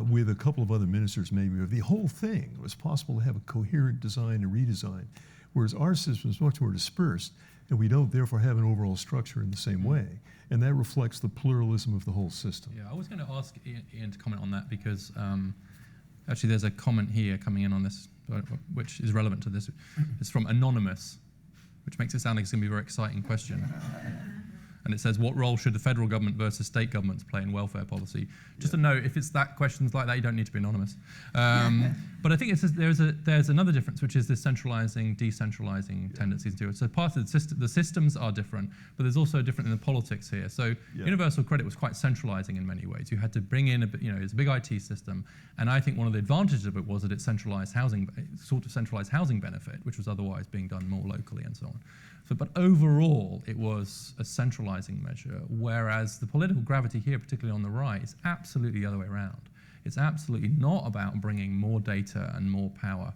with a couple of other ministers maybe of the whole thing. It was possible to have a coherent design and redesign, whereas our system is much more dispersed, and we don't therefore have an overall structure in the same way. And that reflects the pluralism of the whole system. Yeah, I was going to ask Iain to comment on that because actually there's a comment here coming in on this which is relevant to this. It's from Anonymous, which makes it sound like it's going to be a very exciting question. And it says, what role should the federal government versus state governments play in welfare policy? Just a note, if it's that questions like that, you don't need to be anonymous. But I think there's another difference, which is this centralizing, decentralizing tendencies to it. So part of the systems are different, but there's also different in the politics here. So universal credit was quite centralizing in many ways. You had to bring in it's a big IT system. And I think one of the advantages of it was that it centralized housing, sort of centralized housing benefit, which was otherwise being done more locally and so on. But overall, it was a centralizing measure, whereas the political gravity here, particularly on the right, is absolutely the other way around. It's absolutely not about bringing more data and more power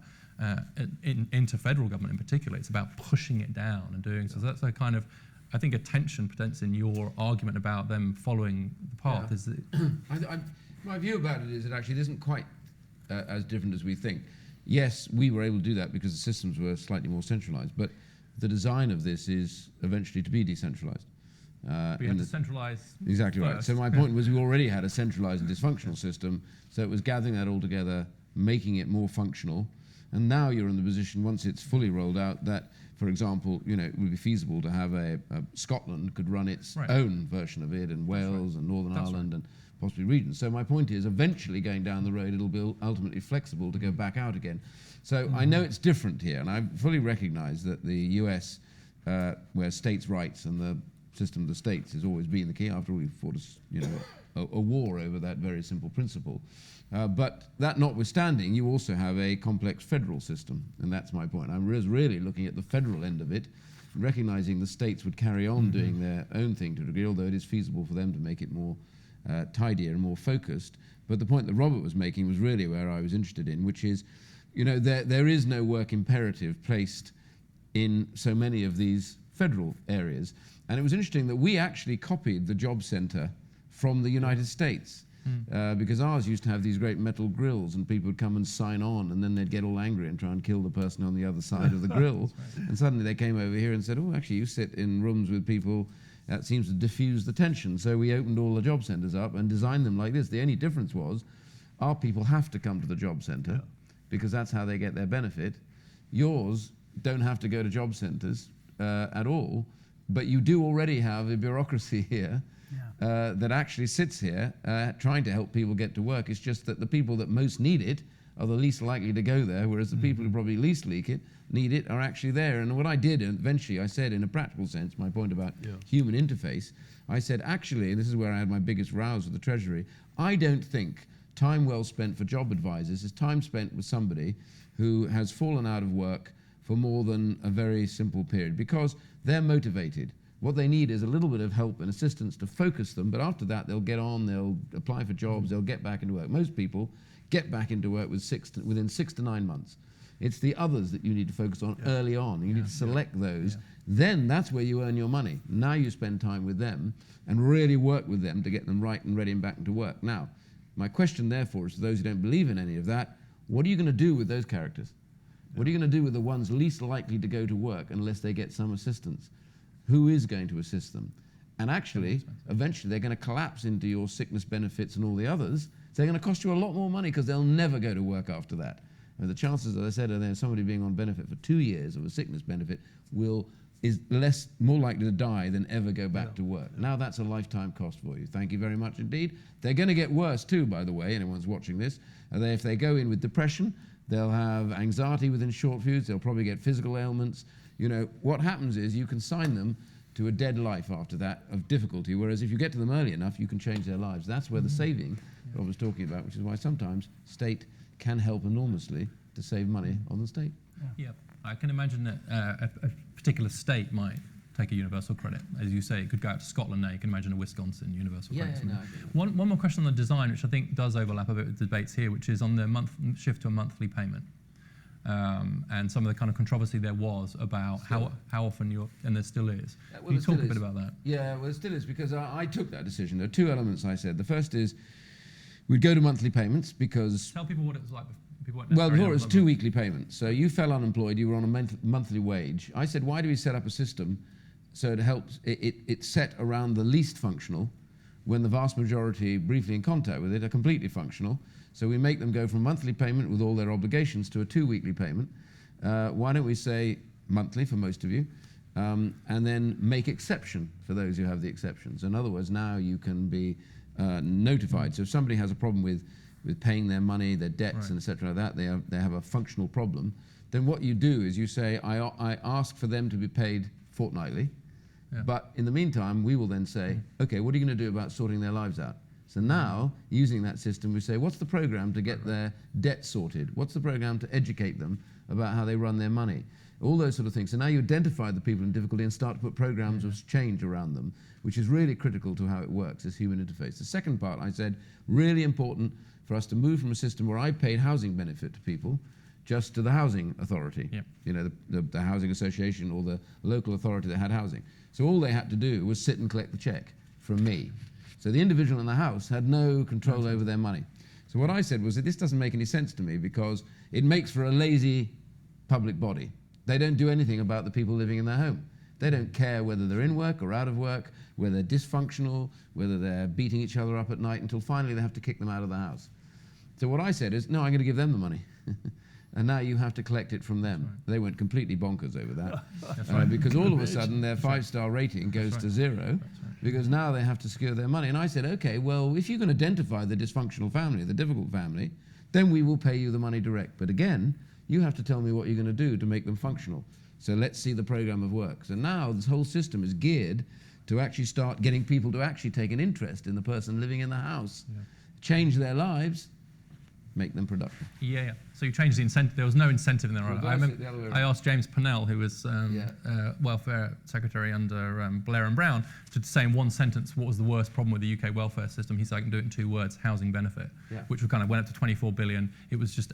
into federal government in particular. It's about pushing it down and doing so. That's a kind of, I think, a tension potentially in your argument about them following the path. Is that my view about it is it actually isn't quite as different as we think. Yes, we were able to do that because the systems were slightly more centralized, but the design of this is eventually to be decentralized. We have to centralize. Exactly right. So my point was we already had a centralized and dysfunctional system, so it was gathering that all together, making it more functional, and now you're in the position, once it's fully rolled out, that, for example, it would be feasible to have Scotland could run its own version of it, and Wales and Northern Ireland and possibly regions. So my point is, eventually going down the road, it'll be ultimately flexible to go back out again. So I know it's different here, and I fully recognize that the US, where states' rights and the system of the states has always been the key. After all, we fought a war over that very simple principle. But that notwithstanding, you also have a complex federal system, and that's my point. I'm really looking at the federal end of it, recognizing the states would carry on doing their own thing to a degree, although it is feasible for them to make it more tidier and more focused. But the point that Robert was making was really where I was interested in, which is, there is no work imperative placed in so many of these federal areas. And it was interesting that we actually copied the job center from the United States, because ours used to have these great metal grills, and people would come and sign on, and then they'd get all angry and try and kill the person on the other side of the grill. And suddenly they came over here and said, oh, actually, you sit in rooms with people, that seems to diffuse the tension. So we opened all the job centers up and designed them like this. The only difference was Our people have to come to the job centre because that's how they get their benefit. Yours don't have to go to job centres at all, but you do already have a bureaucracy here that actually sits here trying to help people get to work. It's just that the people that most need it are the least likely to go there, whereas the people who probably least need it are actually there. And what I did eventually, I said in a practical sense, my point about human interface, I said actually, and this is where I had my biggest rows with the Treasury, I don't think time well spent for job advisors is time spent with somebody who has fallen out of work for more than a very simple period, because they're motivated. What they need is a little bit of help and assistance to focus them, but after that they'll get on, they'll apply for jobs, they'll get back into work. Most people get back into work within 6 to 9 months. It's the others that you need to focus on early on. You need to select those. Then that's where you earn your money. Now you spend time with them and really work with them to get them right and ready and back into work. Now, my question therefore is to those who don't believe in any of that, what are you going to do with those characters? What are you going to do with the ones least likely to go to work unless they get some assistance? Who is going to assist them? And actually, eventually they're going to collapse into your sickness benefits and all the others. So they're going to cost you a lot more money because they'll never go to work after that. And the chances, as I said, of somebody being on benefit for 2 years of a sickness benefit is more likely to die than ever go back to work. Now that's a lifetime cost for you. Thank you very much indeed. They're going to get worse too, by the way, anyone's watching this. If they go in with depression, they'll have anxiety within short fuse, they'll probably get physical ailments. You know, what happens is you can sign them to a dead life after that of difficulty, whereas if you get to them early enough, you can change their lives. That's where the saving I was talking about, which is why sometimes state can help enormously to save money on the state. Yeah, I can imagine that a particular state might take a universal credit. As you say, it could go out to Scotland now. You can imagine a Wisconsin universal credit. One more question on the design, which I think does overlap a bit with debates here, which is on the shift to a monthly payment. And some of the kind of controversy there was about how often and there still is. Can you talk a bit about that? Yeah, well, it still is, because I took that decision. There are two elements I said. The first is we'd go to monthly payments because... Tell people what it was like. Well, before it was 2 weekly payments. So you fell unemployed, you were on a monthly wage. I said, why do we set up a system so it helps, it's set around the least functional, when the vast majority briefly in contact with it are completely functional. So we make them go from monthly payment with all their obligations to a 2 weekly payment. Why don't we say monthly for most of you, and then make exception for those who have the exceptions. In other words, now you can be notified. So if somebody has a problem with paying their money, their debts, and etc. like that, they have a functional problem, then what you do is you say, I ask for them to be paid fortnightly, but in the meantime, we will then say, okay, what are you going to do about sorting their lives out? So now, using that system, we say, what's the program to get their debt sorted? What's the program to educate them about how they run their money? All those sort of things. So now you identify the people in difficulty and start to put programs of change around them, which is really critical to how it works, this human interface. The second part, I said, really important for us to move from a system where I paid housing benefit to people just to the housing authority, you know, the housing association or the local authority that had housing. So all they had to do was sit and collect the check from me. So the individual in the house had no control over their money. So what I said was that this doesn't make any sense to me because it makes for a lazy public body. They don't do anything about the people living in their home. They don't care whether they're in work or out of work, whether they're dysfunctional, whether they're beating each other up at night, until finally they have to kick them out of the house. So what I said is, no, I'm going to give them the money. And now you have to collect it from them. Right. They went completely bonkers over that. Because all of a sudden their 5-star rating goes to 0 because now they have to secure their money. And I said, okay, well, if you can identify the dysfunctional family, the difficult family, then we will pay you the money direct. But again, you have to tell me what you're going to do to make them functional. So let's see the program of work. So now this whole system is geared to actually start getting people to actually take an interest in the person living in the house, change their lives, make them productive. Yeah. So you changed the incentive. There was no incentive in there. I remember I asked James Purnell, who was welfare secretary under Blair and Brown, to say in one sentence what was the worst problem with the UK welfare system. He said, I can do it in 2 words: housing benefit, which kind of went up to 24 billion. It was just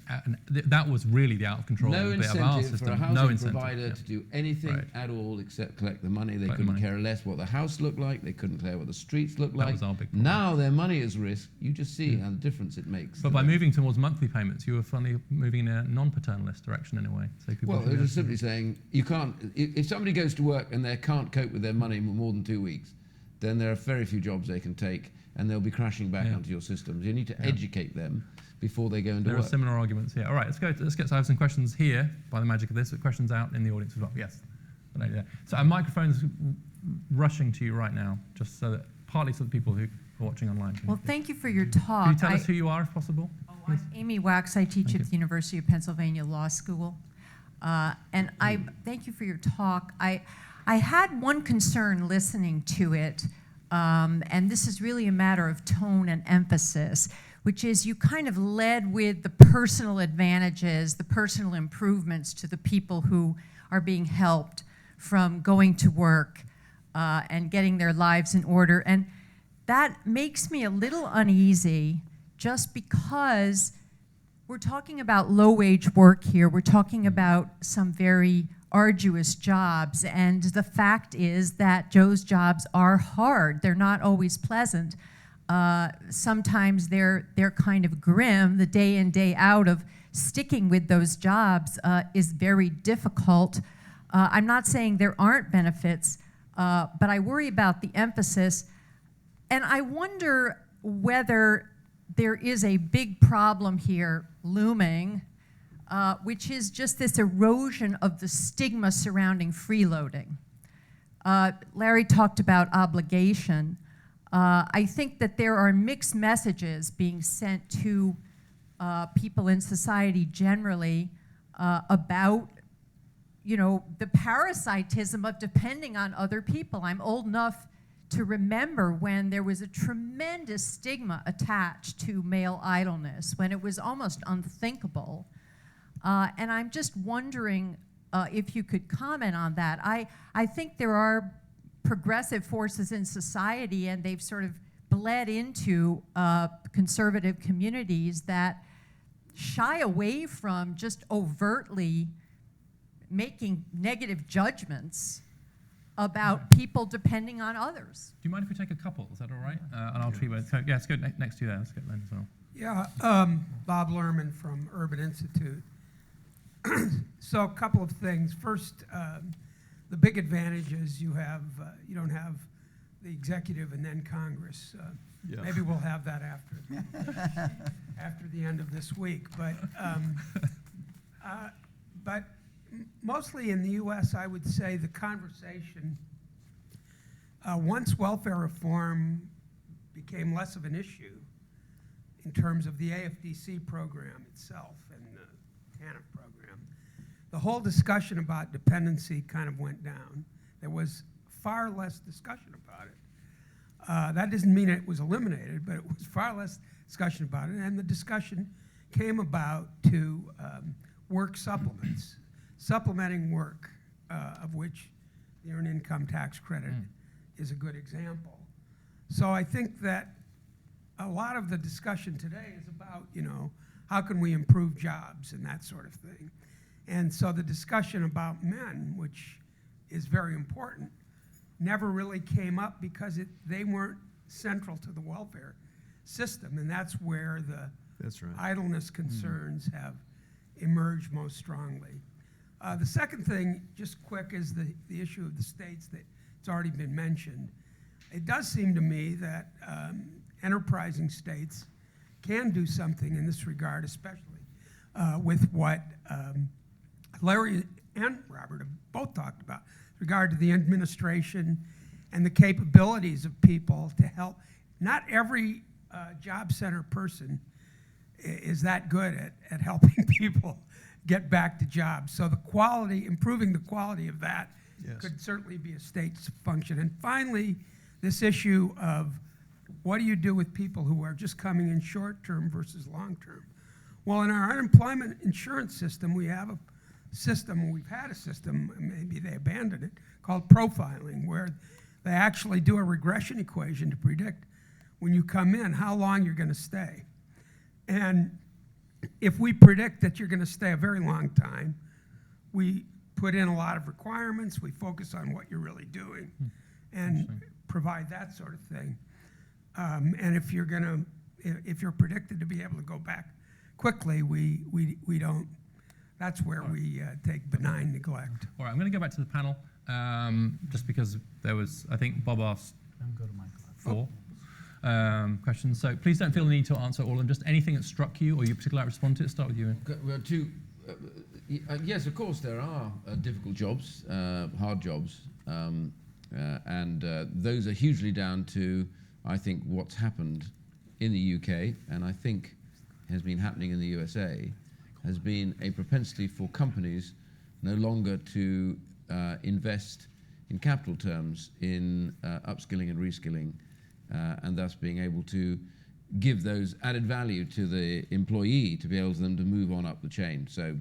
that was really the out of control bit of our system. For a housing provider to do anything at all except collect the money. They couldn't care less what the house looked like. They couldn't care what the streets looked like. That was our big problem. Now their money is risk. You just see how the difference it makes. But by moving towards monthly payments, you were finally moving in a non-paternalist direction in a way. So well, it was simply saying you can't. If somebody goes to work and they can't cope with their money for more than 2 weeks, then there are very few jobs they can take, and they'll be crashing back onto your systems. You need to educate them, before they go into There are work. similar arguments here. All right, let's get to have some questions here by the magic of this. Questions out in the audience as well. Yes. So a microphone's rushing to you right now, just so that partly so that people who are watching online can. Well, thank you for your talk. Can you tell us who you are, if possible? I'm Amy Wax. I teach Thank at you. the University of Pennsylvania Law School. And I thank you for your talk. I had one concern listening to it, and this is really a matter of tone and emphasis, which is you kind of led with the personal advantages, the personal improvements to the people who are being helped from going to work and getting their lives in order. And that makes me a little uneasy just because we're talking about low-wage work here. We're talking about some very arduous jobs. And the fact is that Joe's jobs are hard. They're not always pleasant. Sometimes they're kind of grim. The day in, day out of sticking with those jobs is very difficult. I'm not saying there aren't benefits, but I worry about the emphasis. And I wonder whether there is a big problem here looming, which is just this erosion of the stigma surrounding freeloading. Larry talked about obligation. I think that there are mixed messages being sent to people in society generally about the parasitism of depending on other people. I'm old enough to remember when there was a tremendous stigma attached to male idleness, when it was almost unthinkable. And I'm just wondering if you could comment on that. I think there are progressive forces in society, and they've sort of bled into conservative communities that shy away from just overtly making negative judgments about people depending on others. Do you mind if we take a couple? Is that all right? And I'll treat it. Yeah, let's go next to you there. Let's get Len as well. Yeah, Bob Lerman from Urban Institute. So a couple of things. First, the big advantage is you don't have the executive and then Congress. Yeah. Maybe we'll have that after the end of this week. But mostly in the U.S., I would say the conversation, once welfare reform became less of an issue in terms of the AFDC program itself and the TANF program, the whole discussion about dependency kind of went down. There was far less discussion about it. That doesn't mean it was eliminated, but it was far less discussion about it. And the discussion came about to work supplements. Supplementing work, of which the Earned Income Tax Credit is a good example. So I think that a lot of the discussion today is about, how can we improve jobs and that sort of thing. And so the discussion about men, which is very important, never really came up because they weren't central to the welfare system. And that's where That's right. idleness concerns have emerged most strongly. The second thing, just quick, is the issue of the states that it's already been mentioned. It does seem to me that enterprising states can do something in this regard, especially with what Larry and Robert have both talked about, with regard to the administration and the capabilities of people to help. Not every job center person is that good at helping people get back to jobs. So the quality, improving the quality of that could certainly be a state's function. And finally, this issue of what do you do with people who are just coming in short-term versus long-term? Well, in our unemployment insurance system, we've had a system, maybe they abandoned it, called profiling, where they actually do a regression equation to predict when you come in how long you're going to stay. And if we predict that you're going to stay a very long time, we put in a lot of requirements, we focus on what you're really doing, and provide that sort of thing. And if you're predicted to be able to go back quickly, we don't. That's where we take benign neglect. All right, I'm going to go back to the panel, just because there was, I think Bob asked Go to Michael. 4. questions. So please don't feel the need to answer all of them. Just anything that struck you or you particularly like to respond to. Start with you, Iain. Well, yes, of course, there are difficult jobs, hard jobs, and those are hugely down to, I think, what's happened in the UK, and I think has been happening in the USA, has been a propensity for companies no longer to invest in capital terms in upskilling and reskilling, and thus being able to give those added value to the employee to be able for them to move on up the chain. So,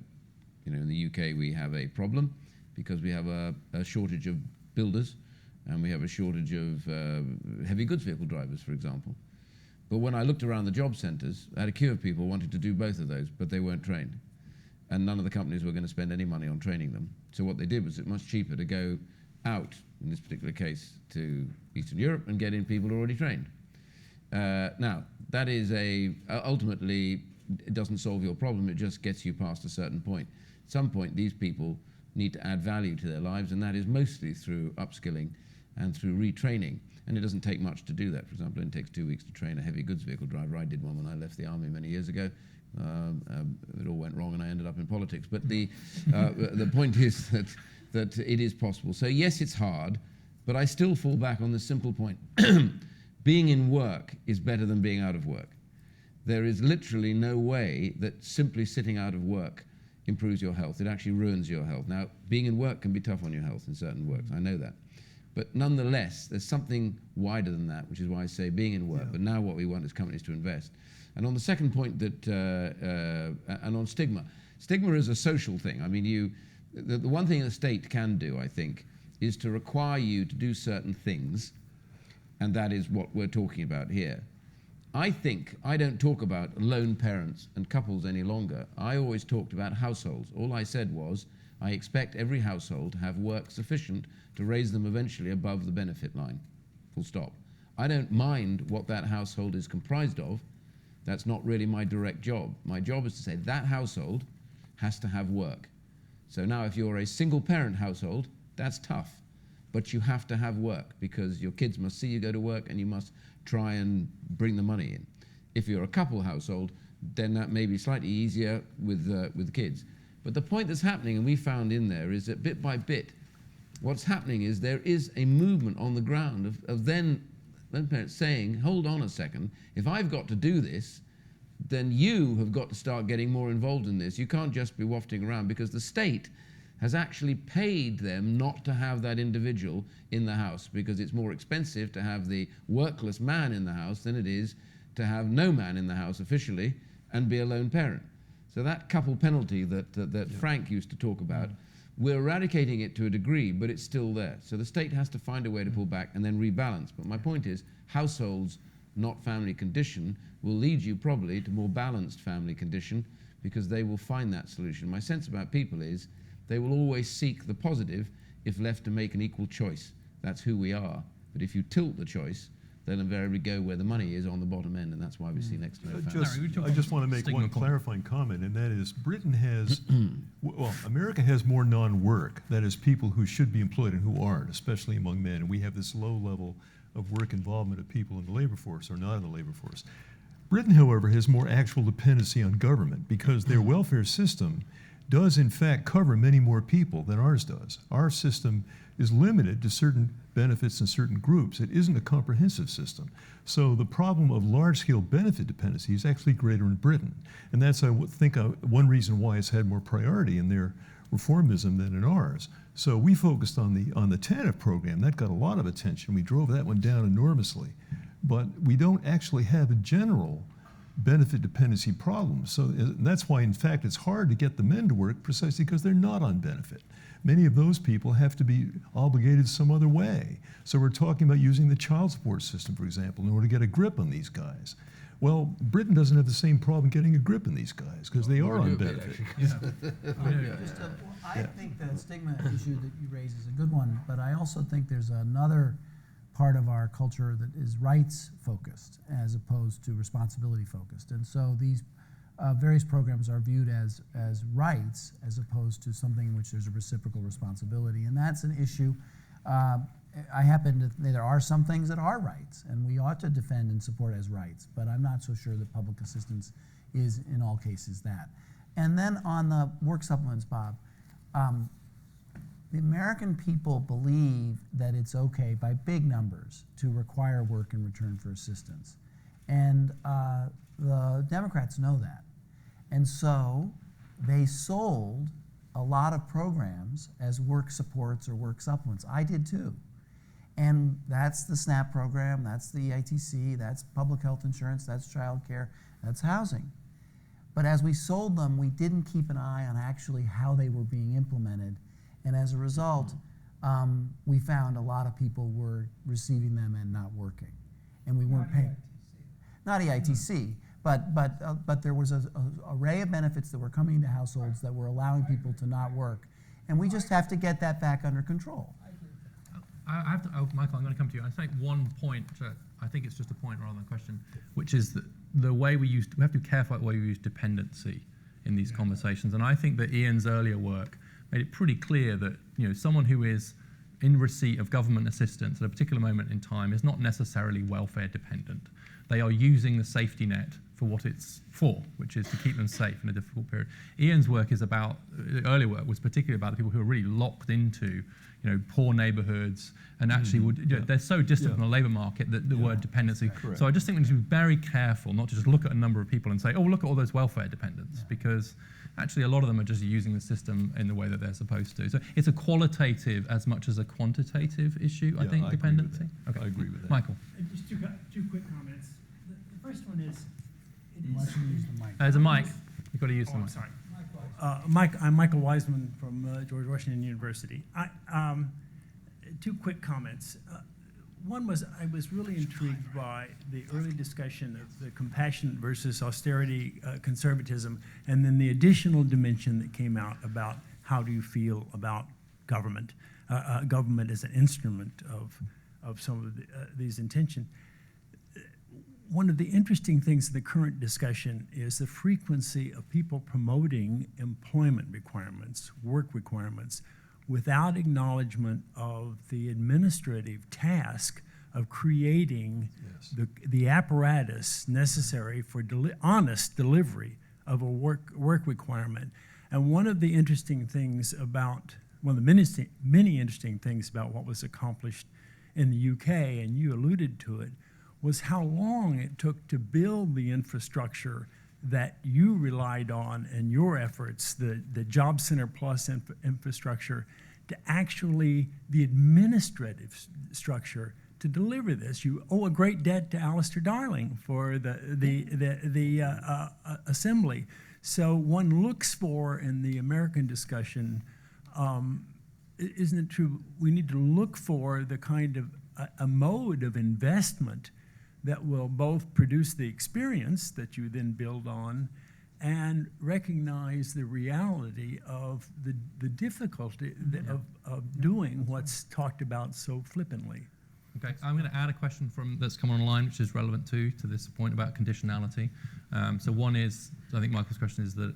in the UK we have a problem because we have a shortage of builders, and we have a shortage of heavy goods vehicle drivers, for example. But when I looked around the job centres, I had a queue of people wanting to do both of those, but they weren't trained. And none of the companies were going to spend any money on training them. So what they did was, it's much cheaper to go out, in this particular case, to Eastern Europe and get in people who are already trained. Now, that is ultimately, it doesn't solve your problem, it just gets you past a certain point. At some point, these people need to add value to their lives, and that is mostly through upskilling and through retraining. And it doesn't take much to do that. For example, it takes 2 weeks to train a heavy goods vehicle driver. I did one when I left the army many years ago. It all went wrong and I ended up in politics. But the point is that it is possible. So yes, it's hard, but I still fall back on the simple point. Being in work is better than being out of work. There is literally no way that simply sitting out of work improves your health. It actually ruins your health. Now, being in work can be tough on your health in certain works. I know that. But nonetheless, there's something wider than that, which is why I say being in work. Yeah. But now what we want is companies to invest. And on the second point that, and on stigma. Stigma is a social thing. I mean, the one thing the state can do, I think, is to require you to do certain things, and that is what we're talking about here. I think I don't talk about lone parents and couples any longer. I always talked about households. All I said was, I expect every household to have work sufficient to raise them eventually above the benefit line, full stop. I don't mind what that household is comprised of. That's not really my direct job. My job is to say that household has to have work. So now if you're a single parent household, that's tough, but you have to have work because your kids must see you go to work and you must try and bring the money in. If you're a couple household, then that may be slightly easier with the kids. But the point that's happening, and we found in there, is that bit by bit, what's happening is there is a movement on the ground of then parents saying, hold on a second, if I've got to do this, then you have got to start getting more involved in this. You can't just be wafting around because the state has actually paid them not to have that individual in the house because it's more expensive to have the workless man in the house than it is to have no man in the house officially and be a lone parent. So that couple penalty that Frank used to talk about, we're eradicating it to a degree, but it's still there. So the state has to find a way to pull back and then rebalance. But my point is, households, not family condition, will lead you probably to more balanced family condition because they will find that solution. My sense about people is they will always seek the positive if left to make an equal choice. That's who we are. But if you tilt the choice, they'll invariably go where the money is on the bottom end, and that's why we see next to no family. I just want to make one clarifying comment, and that is Britain has, well, America has more non-work, that is people who should be employed and who aren't, especially among men, and we have this low level of work involvement of people in the labor force or not in the labor force. Britain, however, has more actual dependency on government because their welfare system does in fact cover many more people than ours does. Our system is limited to certain benefits in certain groups. It isn't a comprehensive system. So the problem of large-scale benefit dependency is actually greater in Britain. And that's, I think, one reason why it's had more priority in their reformism than in ours. So we focused on the TANF program. That got a lot of attention. We drove that one down enormously. But we don't actually have a general benefit dependency problem. So that's why, in fact, it's hard to get the men to work precisely because they're not on benefit. Many of those people have to be obligated some other way. So we're talking about using the child support system, for example, in order to get a grip on these guys. Well, Britain doesn't have the same problem getting a grip on these guys because they are on benefit. I think the stigma issue that you raise is a good one, but I also think there's another part of our culture that is rights focused as opposed to responsibility focused. And so these various programs are viewed as rights as opposed to something in which there's a reciprocal responsibility. And that's an issue. I happen to think there are some things that are rights, and we ought to defend and support as rights, but I'm not so sure that public assistance is in all cases that. And then on the work supplements, Bob, the American people believe that it's okay by big numbers to require work in return for assistance. And the Democrats know that. And so they sold a lot of programs as work supports or work supplements. I did too. And that's the SNAP program, that's the ITC, that's public health insurance, that's child care, that's housing. But as we sold them, we didn't keep an eye on actually how they were being implemented. And as a result, we found a lot of people were receiving them and not working. And we weren't paying. Not EITC, but there was an array of benefits that were coming to households that were allowing people to not work. And we just have to get that back under control. I have to, Michael, I'm going to come to you. I think one point, I think it's just a point rather than a question, which is that the way we have to be careful about the way we use dependency in these conversations. And I think that Iain's earlier work made it pretty clear that someone who is in receipt of government assistance at a particular moment in time is not necessarily welfare dependent. They are using the safety net for what it's for, which is to keep them safe in a difficult period. Iain's work is about, earlier work was particularly about the people who are really locked into poor neighborhoods and actually they're so distant from the labor market that the word dependency. Correct. So I just think we need to be very careful not to just look at a number of people and say, oh, look at all those welfare dependents, because actually a lot of them are just using the system in the way that they're supposed to. So it's a qualitative as much as a quantitative issue, I think, dependency. Okay. I agree with that. Michael. Just two quick comments. The first one is, There's a mic. You've got to use the mic. Sorry. I'm Michael Wiseman from George Washington University. Two quick comments. One was I was really intrigued by the early discussion of the compassion versus austerity conservatism, and then the additional dimension that came out about how do you feel about government, government as an instrument of some of these intentions. One of the interesting things in the current discussion is the frequency of people promoting employment requirements, work requirements, without acknowledgement of the administrative task of creating the apparatus necessary for honest delivery of a work requirement. And one of the interesting things about, one of the many interesting things about what was accomplished in the UK, and you alluded to it, was how long it took to build the infrastructure that you relied on in your efforts, the Job Center Plus infrastructure, to actually the administrative structure to deliver this. You owe a great debt to Alistair Darling for the assembly. So one looks for in the American discussion, isn't it true, we need to look for the kind of a mode of investment that will both produce the experience that you then build on and recognize the reality of the difficulty of doing what's talked about so flippantly. Okay, I'm going to add a question that's come online, which is relevant to this point about conditionality. So one is, I think Michael's question is that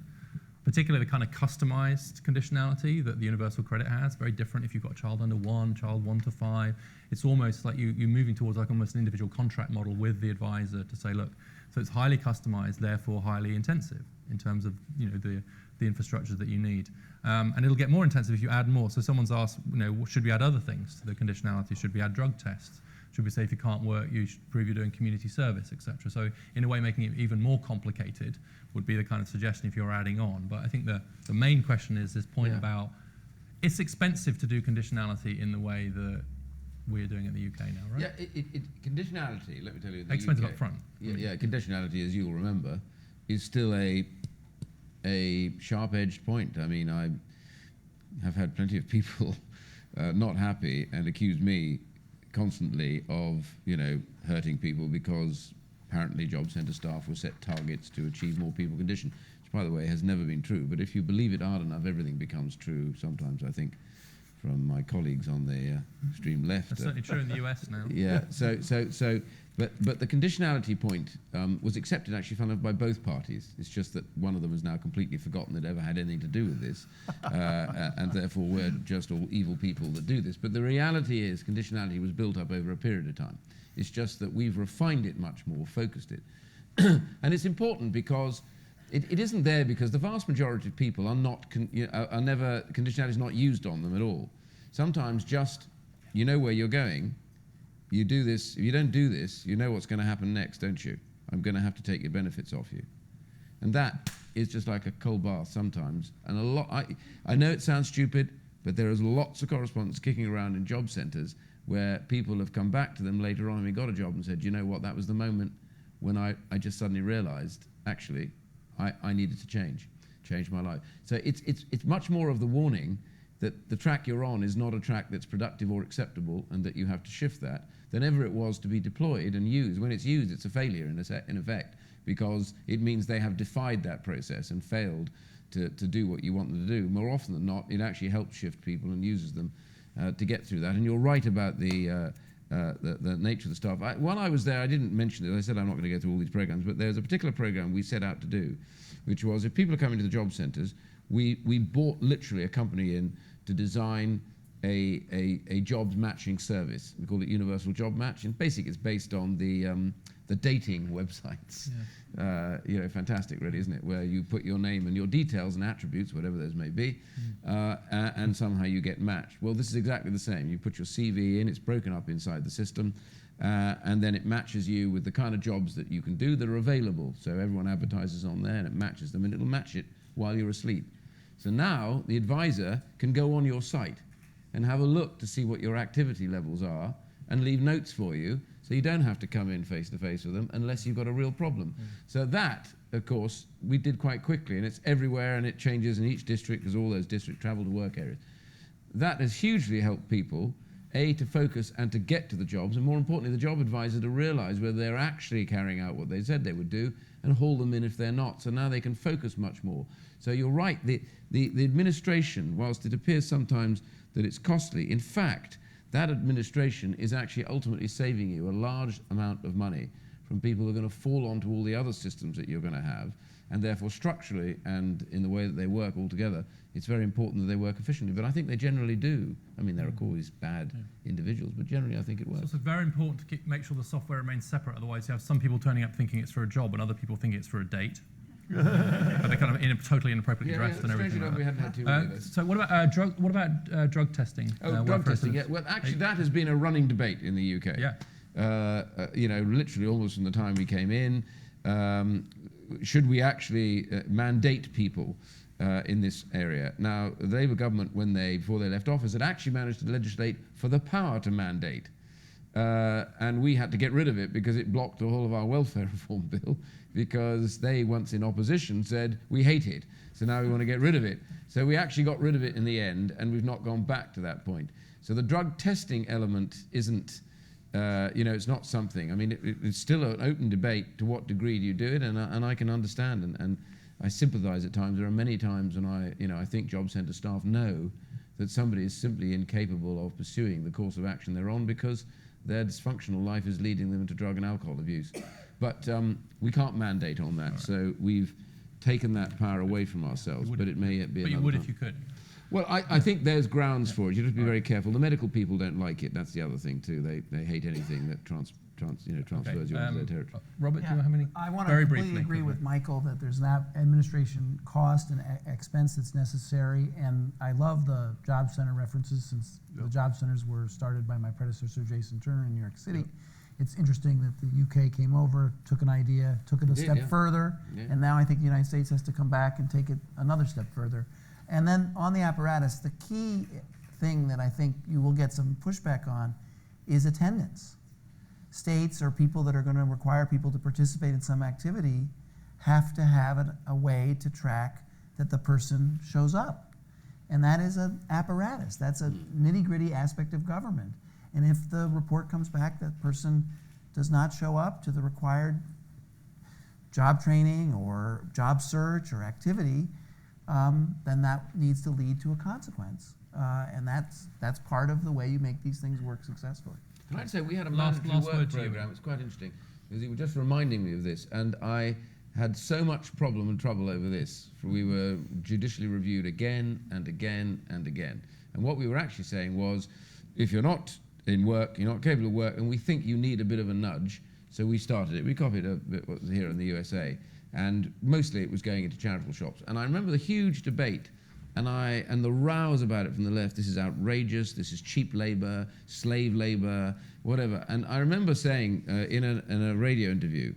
particularly the kind of customized conditionality that the universal credit has, very different if you've got a child under 1, child 1 to 5. It's almost like you're moving towards like almost an individual contract model with the advisor to say, look, so it's highly customized, therefore highly intensive in terms of the infrastructure that you need. And it'll get more intensive if you add more. So someone's asked, should we add other things to the conditionality? Should we add drug tests? Should we say if you can't work, you should prove you're doing community service, etc.? So in a way, making it even more complicated would be the kind of suggestion if you're adding on. But I think the main question is this point about it's expensive to do conditionality in the way that we're doing it in the UK now, right? Yeah, conditionality, let me tell you. Expensive up front. Yeah, conditionality, as you'll remember, is still a sharp-edged point. I mean, I have had plenty of people not happy and accuse me constantly of, hurting people because apparently job centre staff will set targets to achieve more people condition, which, by the way, has never been true. But if you believe it hard enough, everything becomes true. Sometimes I think from my colleagues on the extreme left. That's certainly true in the US now. Yeah. But the conditionality point was accepted actually, funnily enough, by both parties. It's just that one of them has now completely forgotten it ever had anything to do with this, and therefore we're just all evil people that do this. But the reality is, conditionality was built up over a period of time. It's just that we've refined it much more, focused it, and it's important because it isn't there because the vast majority of people are not are never, conditionality is not used on them at all. Sometimes just you know where you're going. You do this, if you don't do this, you know what's going to happen next, don't you? I'm going to have to take your benefits off you. And that is just like a cold bath sometimes. And I know it sounds stupid, but there is lots of correspondence kicking around in job centres where people have come back to them later on and we got a job and said, you know what, that was the moment when I just suddenly realised, actually, I needed to change my life. So it's much more of the warning that the track you're on is not a track that's productive or acceptable and that you have to shift that, than ever it was to be deployed and used. When it's used, it's a failure in effect, because it means they have defied that process and failed to do what you want them to do. More often than not, it actually helps shift people and uses them to get through that. And you're right about the nature of the staff. While I was there, I didn't mention it. I said I'm not going to go through all these programs, but there's a particular program we set out to do, which was if people are coming to the job centres, we bought literally a company in to design a jobs matching service. We call it Universal Job Match, and basically it's based on the dating websites. Yeah. Fantastic, really, isn't it? Where you put your name and your details and attributes, whatever those may be, and somehow you get matched. Well, this is exactly the same. You put your CV in, it's broken up inside the system, and then it matches you with the kind of jobs that you can do that are available. So everyone advertises on there, and it matches them, and it'll match it while you're asleep. So now the advisor can go on your site and have a look to see what your activity levels are and leave notes for you, so you don't have to come in face to face with them unless you've got a real problem. So that, of course, we did quite quickly, and it's everywhere, and it changes in each district because all those districts travel to work areas. That has hugely helped people, A, to focus and to get to the jobs, and more importantly, the job advisor to realise whether they're actually carrying out what they said they would do and haul them in if they're not. So now they can focus much more. So you're right, the administration, whilst it appears sometimes that it's costly, in fact, that administration is actually ultimately saving you a large amount of money from people who are going to fall onto all the other systems that you're going to have, and therefore structurally and in the way that they work altogether, it's very important that they work efficiently. But I think they generally do. I mean, there are always bad individuals, but generally I think it works. It's also very important to make sure the software remains separate, otherwise you have some people turning up thinking it's for a job and other people think it's for a date. But they're kind of totally inappropriately dressed and everything. We haven't had too many of those. So what about drug testing? Drug testing. Yeah. Well, actually, that has been a running debate in the UK. Yeah. Literally almost from the time we came in. Should we actually mandate people in this area? Now, the Labour government, before they left office, had actually managed to legislate for the power to mandate. And we had to get rid of it because it blocked the whole of our welfare reform bill, because they, once in opposition, said, we hate it, so now we want to get rid of it. So we actually got rid of it in the end, and we've not gone back to that point. So the drug testing element isn't, it's not something. I mean, it's still an open debate to what degree do you do it, and I can understand, and I sympathise at times. There are many times when I think job centre staff know that somebody is simply incapable of pursuing the course of action they're on because their dysfunctional life is leading them into drug and alcohol abuse. But we can't mandate on that, so we've taken that power away from ourselves, but it may be another But you would time. if you could. Well, I think there's grounds for it. You have to be very careful. The medical people don't like it. That's the other thing too. They hate anything that transfers you into their territory. Robert, do you have any? I want to Very completely briefly. agree with Michael that there's an administration cost and expense that's necessary, and I love the job center references since the job centers were started by my predecessor, Jason Turner, in New York City. It's interesting that the UK came over, took an idea, took it a step further, and now I think the United States has to come back and take it another step further. And then on the apparatus, the key thing that I think you will get some pushback on is attendance. States or people that are going to require people to participate in some activity have to have a way to track that the person shows up. And that is an apparatus. That's a nitty-gritty aspect of government. And if the report comes back that person does not show up to the required job training or job search or activity, then that needs to lead to a consequence. And that's part of the way you make these things work successfully. Can I say, we had a Last mandatory word work to you. program. It's quite interesting, because you were just reminding me of this, and I had so much problem and trouble over this. For we were judicially reviewed again and again and again. And what we were actually saying was, if you're not in work, you're not capable of work, and we think you need a bit of a nudge, so we started it. We copied a bit what was here in the USA, and mostly it was going into charitable shops. And I remember the huge debate and the rows about it from the left. This is outrageous, this is cheap labor, slave labor, whatever. And I remember saying in a radio interview,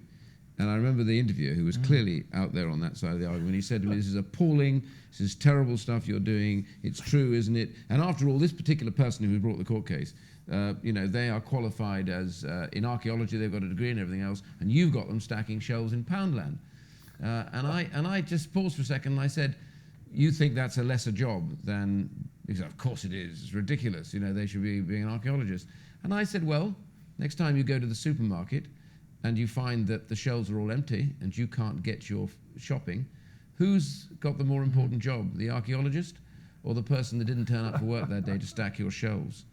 and I remember the interviewer, who was clearly out there on that side of the argument, he said to me, this is appalling, this is terrible stuff you're doing, it's true, isn't it? And after all, this particular person who brought the court case, they are qualified as, in archaeology, they've got a degree and everything else, and you've got them stacking shelves in Poundland. And I just paused for a second and I said, you think that's a lesser job than, he said, of course it is, it's ridiculous, they should be being an archaeologist. And I said, well, next time you go to the supermarket and you find that the shelves are all empty and you can't get your shopping, who's got the more important job, the archaeologist or the person that didn't turn up for work that day to stack your shelves?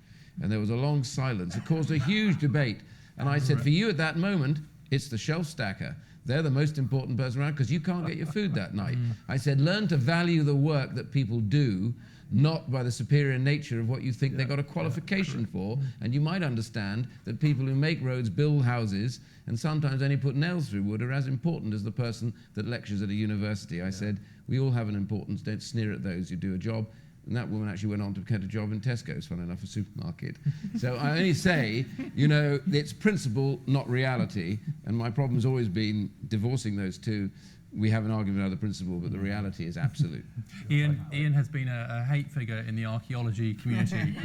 And there was a long silence. It caused a huge debate. And I said, for you at that moment, it's the shelf stacker. They're the most important person around because you can't get your food that night. I said, learn to value the work that people do, not by the superior nature of what you think they got a qualification for. And you might understand that people who make roads, build houses, and sometimes only put nails through wood are as important as the person that lectures at a university. I said, we all have an importance. Don't sneer at those who do a job. And that woman actually went on to get a job in Tesco's, fun enough, a supermarket. So I only say, it's principle, not reality. And my problem's always been divorcing those two. We have an argument about the principle, but the reality is absolute. Iain has been a hate figure in the archaeology community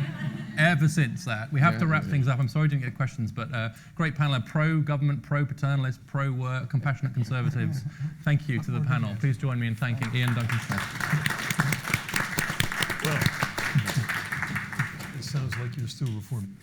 ever since that. We have to wrap things up. I'm sorry I didn't get questions, but great panel. Pro-government, pro-paternalist, pro-work, compassionate conservatives. Thank you to the panel. Please join me in thanking Iain Duncan Smith. Well, it sounds like you're still reforming.